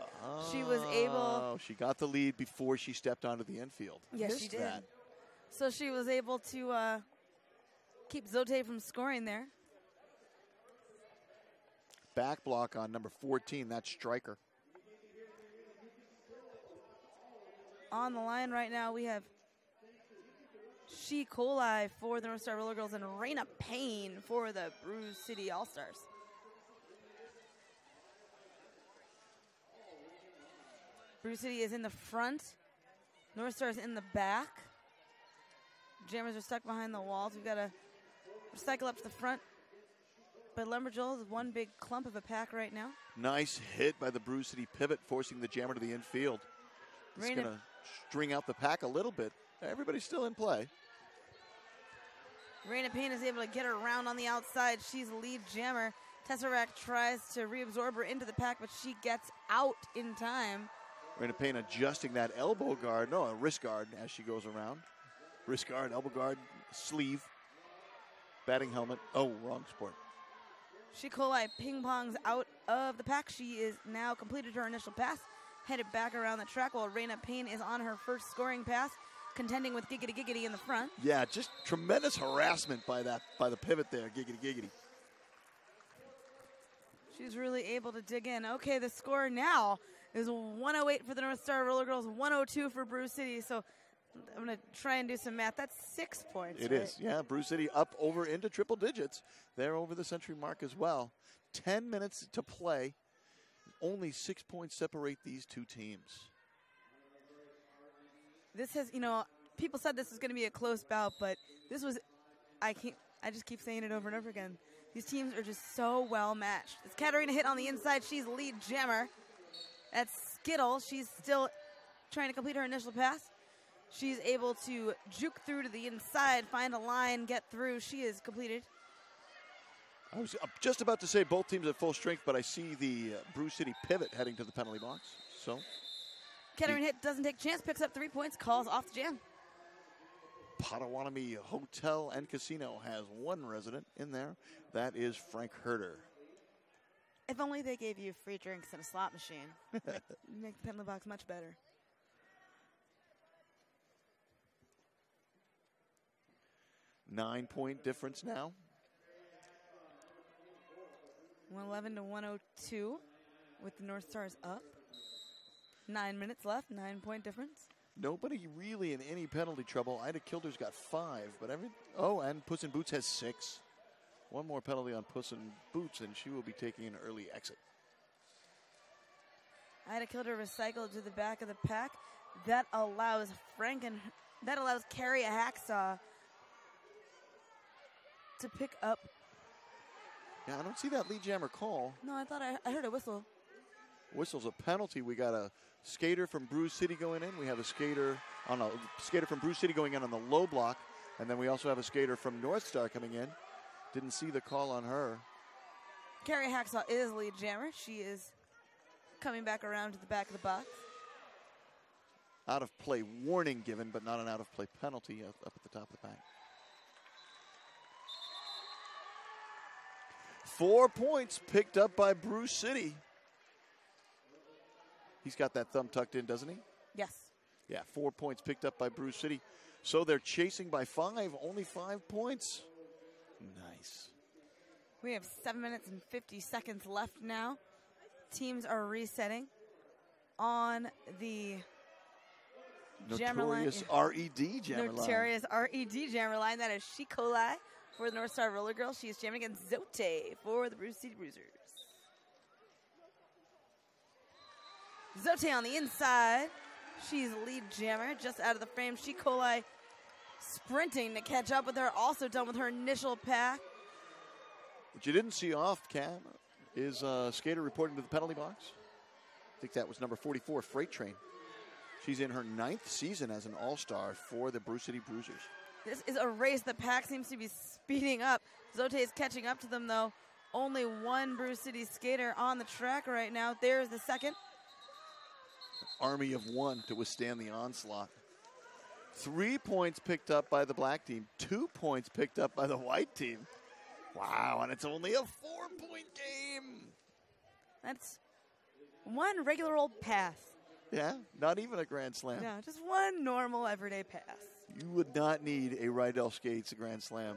She was able.
She got the lead before she stepped onto the infield.
Yes, she did. That. So she was able to keep Zote from scoring there.
Back block on number 14, that's Stryker.
On the line right now, we have She Coli for the North Star Roller Girls and Raina Payne for the Brewcity All-Stars. Brewcity is in the front. North Star is in the back. Jammers are stuck behind the walls. We've got to cycle up to the front. But Lumberjolls is one big clump of a pack right now.
Nice hit by the Brewcity pivot, forcing the jammer to the infield. It's going to string out the pack a little bit. Everybody's still in play.
Raina Payne is able to get her around on the outside. She's the lead jammer. Tesseract tries to reabsorb her into the pack, but she gets out in time.
Raina Payne adjusting that elbow guard, no, a wrist guard as she goes around. Wrist guard, elbow guard, sleeve, batting helmet. Oh, wrong sport.
She Coli ping-pongs out of the pack. She is now completed her initial pass, headed back around the track while Raina Payne is on her first scoring pass, contending with Giggity Giggity in the front.
Yeah, just tremendous harassment by the pivot there, Giggity Giggity.
She's really able to dig in. Okay, the score now is 108 for the North Star Roller Girls, 102 for Brewcity. So I'm going to try and do some math. That's 6 points.
It is, yeah. Brewcity up over into triple digits. They're over the century mark as well. 10 minutes to play. Only 6 points separate these two teams.
This has, you know, people said this was going to be a close bout, but this was, I just keep saying it over and over again. These teams are just so well matched. It's Katarina hit on the inside. She's lead jammer. That's Skittle. She's still trying to complete her initial pass. She's able to juke through to the inside, find a line, get through. She is completed.
I was just about to say both teams at full strength, but I see the Brewcity pivot heading to the penalty box. So
Katarina hit, doesn't take chance, picks up 3 points, calls off the jam.
Potawatomi Hotel and Casino has one resident in there. That is Frank Herder.
If only they gave you free drinks and a slot machine. Make the penalty box much better.
Nine-point difference now.
111 to 102 with the North Stars up. 9 minutes left, 9-point difference.
Nobody really in any penalty trouble. Ida Kilder's got 5, but and Puss in Boots has 6. One more penalty on Puss in Boots, and she will be taking an early exit.
Ida Kilder recycled to the back of the pack. That allows Carrie Hacksaw to pick up.
Yeah, I don't see that lead jammer call.
No, I thought I heard a whistle.
Whistle's a penalty. We got a skater from Brewcity going in. We have a skater from Brewcity going in on the low block, and then we also have a skater from North Star coming in. Didn't see the call on her.
Carrie Hacksaw is lead jammer. She is coming back around to the back of the box.
Out of play warning given, but not an out of play penalty up at the top of the pack. 4 points picked up by Brewcity. He's got that thumb tucked in, doesn't he?
Yes.
Yeah, 4 points picked up by Brewcity. So they're chasing by 5, only 5 points. Nice.
We have 7 minutes and 50 seconds left now. Teams are resetting on the
Notorious RED jammer line.
Notorious RED jammer line. That is HINCKLEY for the North Star Roller Girls. She is jamming against Zote for the Brewcity Bruisers. Zote on the inside. She's lead jammer just out of the frame. HINCKLEY sprinting to catch up with her. Also done with her initial pack.
What you didn't see off cam is skater reporting to the penalty box. I think that was number 44, Freight Train. She's in her 9th season as an all-star for the Brewcity Bruisers.
This is a race. The pack seems to be speeding up. Zote is catching up to them, though. Only one Brewcity skater on the track right now. There's the second.
Army of one to withstand the onslaught. 3 points picked up by the black team. 2 points picked up by the white team. Wow, and it's only a 4-point game.
That's one regular old pass.
Yeah, not even a grand slam.
No, just one normal everyday pass.
You would not need a Rydell Skates grand slam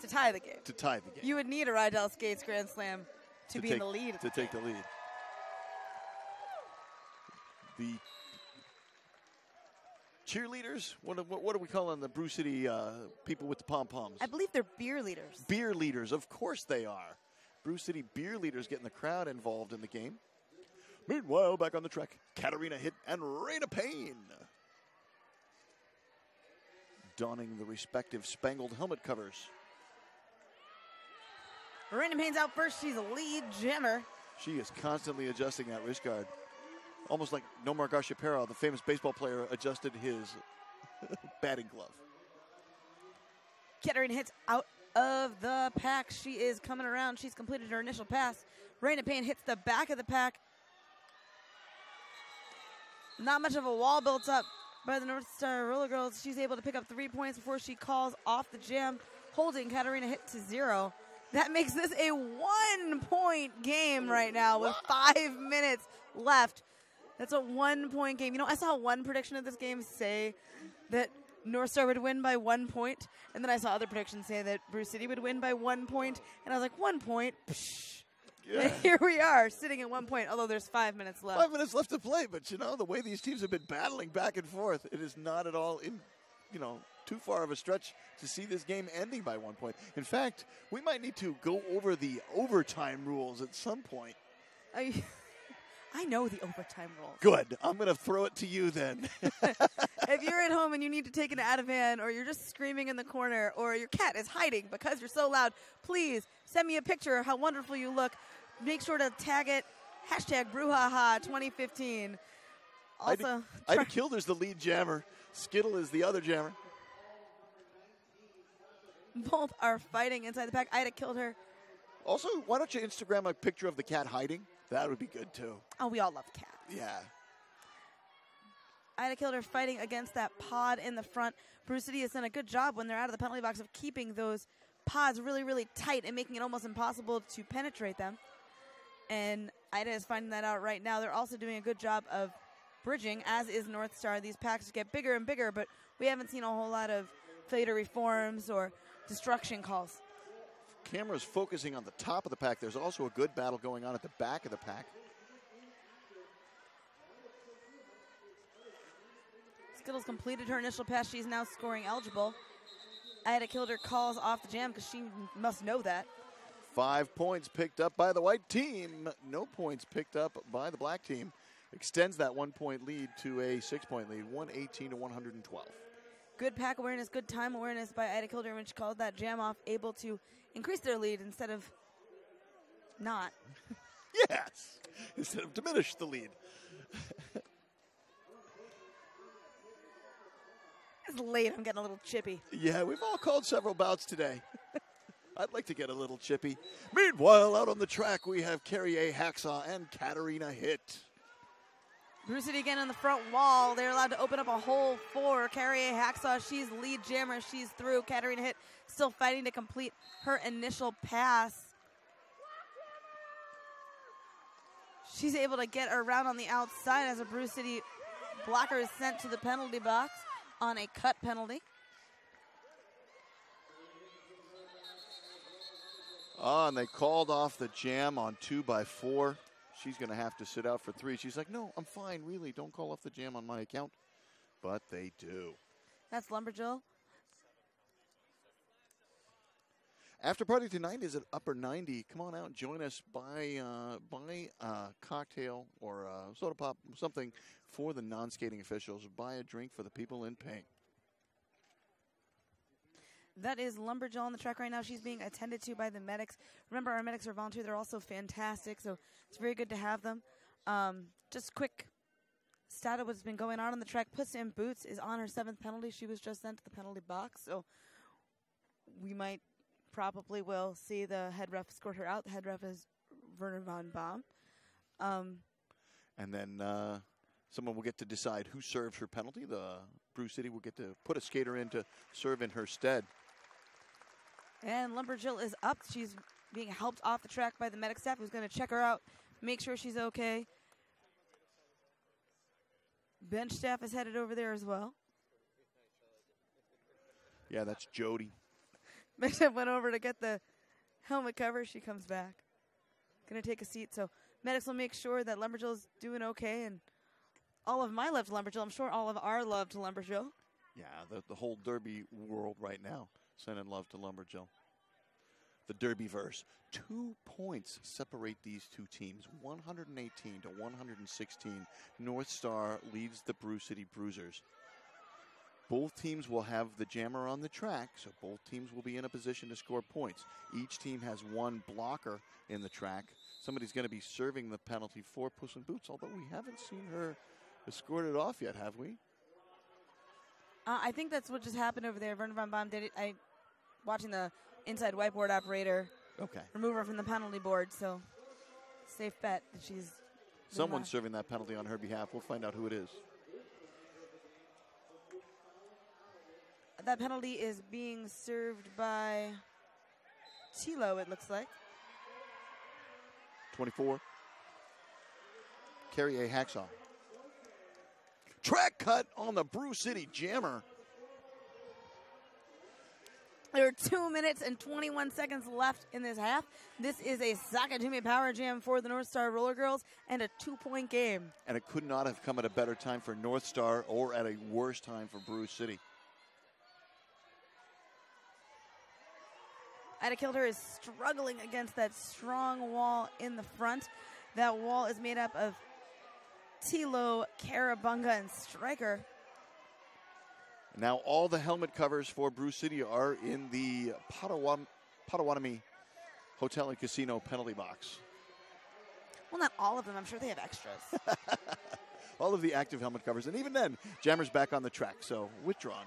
to tie the game.
To tie the game.
You would need a Rydell Skates grand slam to be in the lead.
To take the lead. The cheerleaders, what are we calling the Brewcity people with the pom-poms?
I believe they're beer leaders.
Beer leaders, of course they are. Brewcity beer leaders getting the crowd involved in the game. Meanwhile, back on the track, Katarina Hitt and Raina Payne donning the respective spangled helmet covers.
Raina Payne's out first. She's a lead jammer.
She is constantly adjusting that wrist guard. Almost like Nomar Garciaparra, the famous baseball player, adjusted his batting glove.
Katarina Hitt's out of the pack. She is coming around. She's completed her initial pass. Raina Payne hits the back of the pack. Not much of a wall built up by the North Star Roller Girls. She's able to pick up 3 points before she calls off the jam, holding Katarina Hitt to 0. That makes this a 1-point game right now with 5 minutes left. That's a 1-point game. You know, I saw one prediction of this game say that North Star would win by 1 point, and then I saw other predictions say that Brewcity would win by 1 point, and I was like, 1 point? Psh. Yeah. And here we are, sitting at 1 point, although there's 5 minutes left.
5 minutes left to play, but, you know, the way these teams have been battling back and forth, it is not at all, too far of a stretch to see this game ending by 1 point. In fact, we might need to go over the overtime rules at some point.
I know the overtime rules.
Good. I'm going to throw it to you then.
If you're at home and you need to take an Ativan, or you're just screaming in the corner, or your cat is hiding because you're so loud, please send me a picture of how wonderful you look. Make sure to tag it, #BrewHaha2015. Also,
Ida Kilder's the lead jammer. Skittle is the other jammer.
both are fighting inside the pack. Ida killed her.
Also, why don't you Instagram a picture of the cat hiding? That would be good, too.
Oh, we all love cats.
Yeah.
Ida killed her fighting against that pod in the front. Brewcity has done a good job when they're out of the penalty box of keeping those pods really, really tight and making it almost impossible to penetrate them. And Ida is finding that out right now. They're also doing a good job of bridging, as is North Star. These packs get bigger and bigger, but we haven't seen a whole lot of failure to reforms or destruction calls.
Camera's focusing on the top of the pack. There's also a good battle going on at the back of the pack.
Skittles completed her initial pass. She's now scoring eligible. Ida Kilder calls off the jam because she must know that.
5 points picked up by the white team. No points picked up by the black team. Extends that 1 point lead to a 6 point lead, 118 to 112.
Good pack awareness, good time awareness by Ida Kilder when she called that jam off, able to increase their lead instead of not.
Yes, instead of diminish the lead.
It's late. I'm getting a little chippy.
Yeah, we've all called several bouts today. I'd like to get a little chippy. Meanwhile, out on the track, we have Carrie A. Hacksaw and Katarina Hitt.
Brewcity again on the front wall. They're allowed to open up a hole for Carrie A. Hacksaw. She's lead jammer. She's through. Katarina Hitt still fighting to complete her initial pass. She's able to get around on the outside as a Brewcity blocker is sent to the penalty box on a cut penalty.
Oh, and they called off the jam on 2x4. She's going to have to sit out for 3. She's like, no, I'm fine, really. Don't call off the jam on my account. But they do.
That's Lumberjill.
After party tonight is at Upper 90. Come on out and join us. Buy a cocktail or a soda pop, something for the non-skating officials. Buy a drink for the people in pink.
That is Lumberjill on the track right now. She's being attended to by the medics. Remember, our medics are volunteer. They're also fantastic, so it's very good to have them. Just quick stat of what's been going on the track. Puss in Boots is on her 7th penalty. She was just sent to the penalty box, so we might probably will see the head ref escort her out. The head ref is Werner von Baum.
And then someone will get to decide who serves her penalty. The Brewcity will get to put a skater in to serve in her stead.
And Lumberjill is up. She's being helped off the track by the medic staff who's going to check her out, make sure she's okay. Bench staff is headed over there as well.
Yeah, that's Jody.
Bench staff went over to get the helmet cover. She comes back. Going to take a seat. So medics will make sure that Lumberjill's doing okay. And all of my love to Lumberjill. I'm sure all of our love to Lumberjill.
Yeah, the whole Derby world right now. Sending love to Lumberjill. The Derbyverse. 2 points separate these two teams. 118 to 116. North Star leads the Brewcity Bruisers. Both teams will have the jammer on the track, so both teams will be in a position to score points. Each team has one blocker in the track. Somebody's going to be serving the penalty for Puss in Boots, although we haven't seen her escort it off yet, have we?
I think that's what just happened over there. Werner von Baum did it. Watching the inside whiteboard operator remove her from the penalty board, so safe bet that she's...
Someone's serving that penalty on her behalf. We'll find out who it is.
That penalty is being served by Tilo, it looks like.
24. Carrie A. Hacksaw. Track cut on the Brewcity jammer.
There are 2 minutes and 21 seconds left in this half. This is a Sakatumi Power Jam for the North Star Roller Girls and a 2-point game.
And it could not have come at a better time for North Star or at a worse time for Brewcity.
Ida Kilder is struggling against that strong wall in the front. That wall is made up of Tilo, Karabunga, and Stryker.
Now all the helmet covers for Brewcity are in the Potawatomi Hotel and Casino penalty box.
Well, not all of them. I'm sure they have extras.
All of the active helmet covers. And even then, Jammer's back on the track, so withdrawn.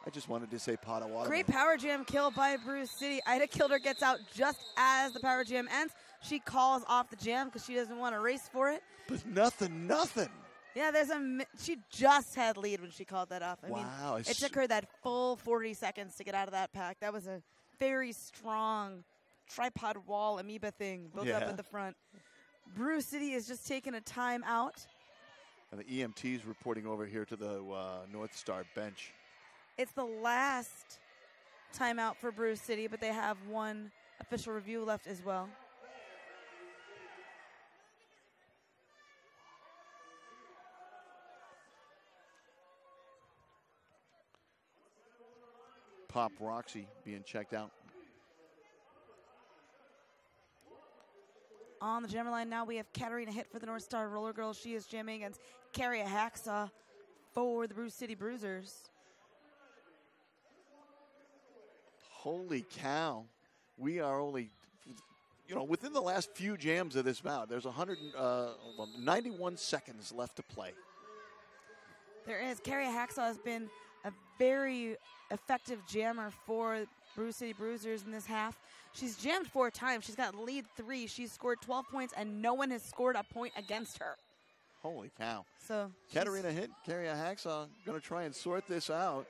I just wanted to say Potawatomi.
Great power jam kill by Brewcity. Ida Kilder gets out just as the power jam ends. She calls off the jam because she doesn't want to race for it.
But nothing.
Yeah, she just had lead when she called that off. I mean, it took her that full 40 seconds to get out of that pack. That was a very strong tripod wall amoeba thing built up at the front. Brewcity is just taking a time out.
And the EMT's reporting over here to the North Star bench.
It's the last timeout for Brewcity, but they have one official review left as well.
Pop Roxy being checked out.
On the jammer line now, we have Katarina Hitt for the North Star Roller Girls. She is jamming against Carrie Hacksaw for the Brewcity Bruisers.
Holy cow. We are only, within the last few jams of this bout, there's 91 seconds left to play.
There is. Carrie Hacksaw has been a very effective jammer for Brewcity Bruisers in this half. She's jammed 4 times. She's got lead 3. She's scored 12 points, and no one has scored a point against her.
Holy cow.
So
Katarina Hitt, Carrie Hacksaw, going to try and sort this out.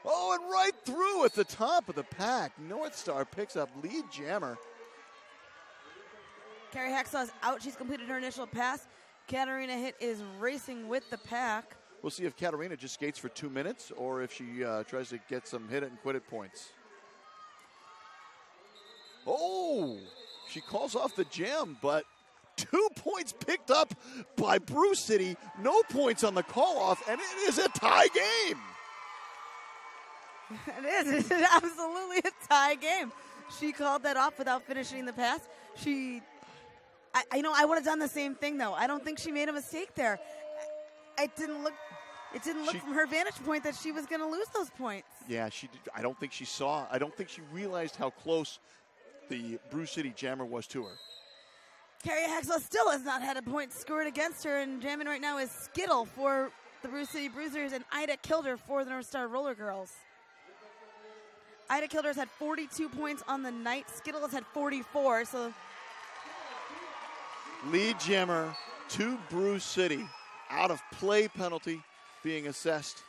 Oh, and right through at the top of the pack. North Star picks up lead jammer.
Carrie Hacksaw's out. She's completed her initial pass. Katarina Hitt is racing with the pack.
We'll see if Katarina just skates for 2 minutes or if she tries to get some hit it and quit it points. Oh, she calls off the jam, but 2 points picked up by Brewcity. No points on the call-off, and it is a tie game.
It is. It's absolutely a tie game. She called that off without finishing the pass. I would have done the same thing, though. I don't think she made a mistake there. It didn't look from her vantage point that she was going to lose those points.
Yeah, she did. I don't think she realized how close the Brewcity jammer was to her.
Carrie Hacksaw still has not had a point scored against her, and jamming right now is Skittle for the Brewcity Bruisers and Ida Kilder for the North Star Roller Girls. Ida Kilder's had 42 points on the night. Skittle has had 44, so...
Lead jammer to Brewcity. Out of play penalty being assessed.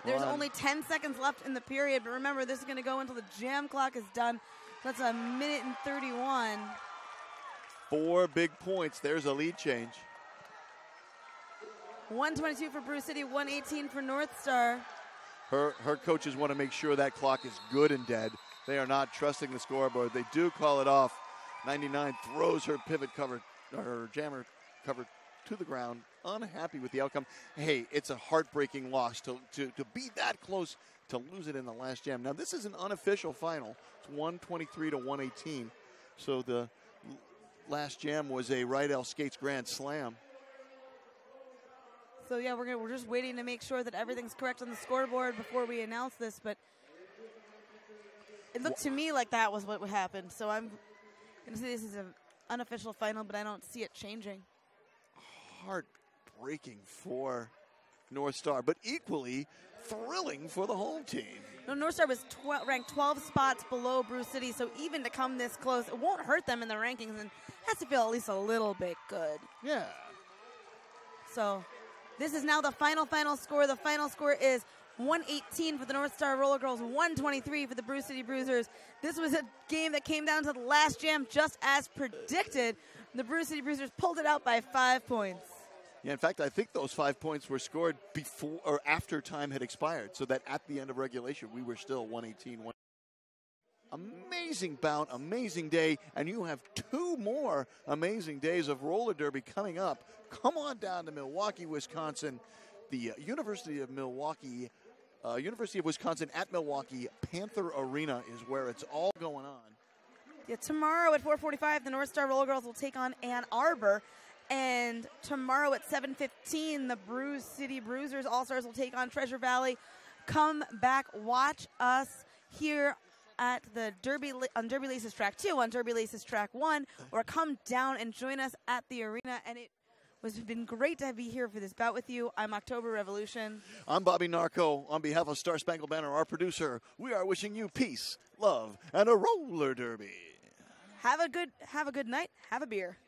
There's only 10 seconds left in the period, but remember, this is going to go until the jam clock is done. That's a minute and 31.
4 big points. There's a lead change.
122 for Brewcity, 118 for North Star.
Her coaches want to make sure that clock is good and dead. They are not trusting the scoreboard. They do call it off. 99 throws her pivot cover, her jammer cover to the ground. Unhappy with the outcome. Hey, it's a heartbreaking loss to be that close to lose it in the last jam. Now, this is an unofficial final. It's 123 to 118. So the last jam was a Rydell Skates Grand Slam.
So yeah, we're just waiting to make sure that everything's correct on the scoreboard before we announce this. But it looked to me like that was what would happen. So I'm going to say this is an unofficial final, but I don't see it changing.
Heartbreaking for North Star, but equally thrilling for the home team.
No, North Star was ranked 12 spots below Brewcity, so even to come this close, it won't hurt them in the rankings, and has to feel at least a little bit good.
Yeah.
So this is now the final score. The final score is 118 for the North Star Roller Girls, 123 for the Brewcity Bruisers. This was a game that came down to the last jam just as predicted. The Brewcity Bruisers pulled it out by 5 points.
Yeah, in fact, I think those 5 points were scored before or after time had expired, so that at the end of regulation, we were still 118. Amazing bout, amazing day, and you have 2 more amazing days of roller derby coming up. Come on down to Milwaukee, Wisconsin. The University of Wisconsin at Milwaukee Panther Arena is where it's all going on.
Yeah, tomorrow at 4:45, the North Star Roller Girls will take on Ann Arbor. And tomorrow at 7:15, the Brewcity Bruisers All-Stars will take on Treasure Valley. Come back, watch us here at the on Derby Laces Track 2, on Derby Laces Track 1, or come down and join us at the arena. And it has been great to be here for this bout with you. I'm October Revolution.
I'm Bobby Narco. On behalf of Star Spangled Banner, our producer, we are wishing you peace, love, and a roller derby.
Have a good night. Have a beer.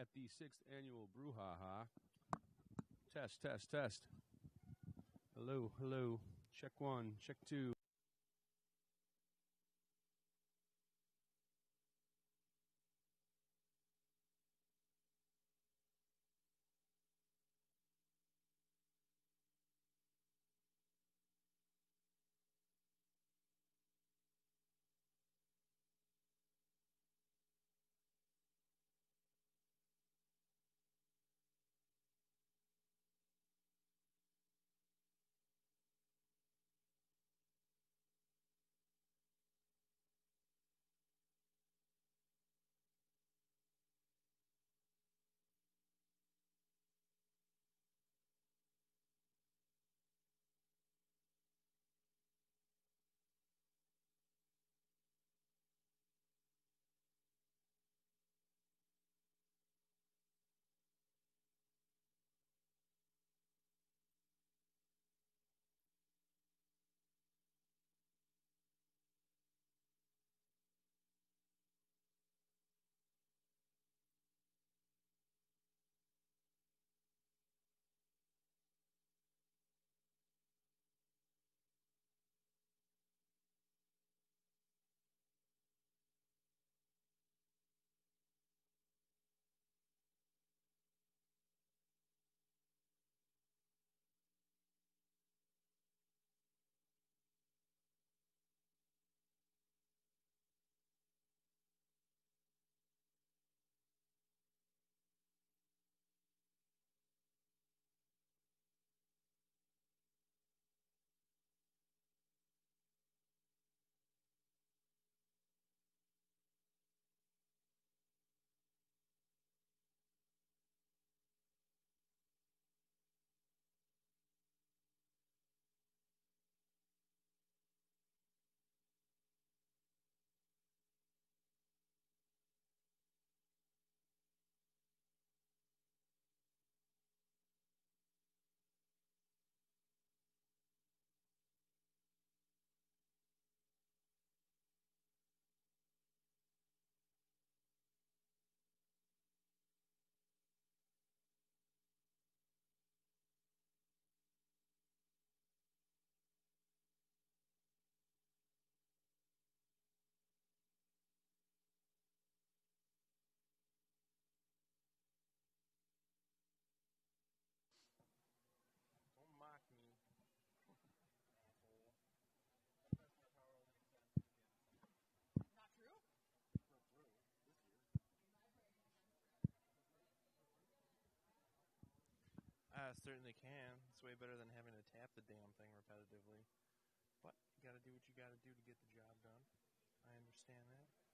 at the 6th annual Brouhaha. Test, test, test. Hello, hello. Check 1, check 2.
Certainly can. It's way better than having to tap the damn thing repetitively. But you got to do what you got to do to get the job done. I understand that.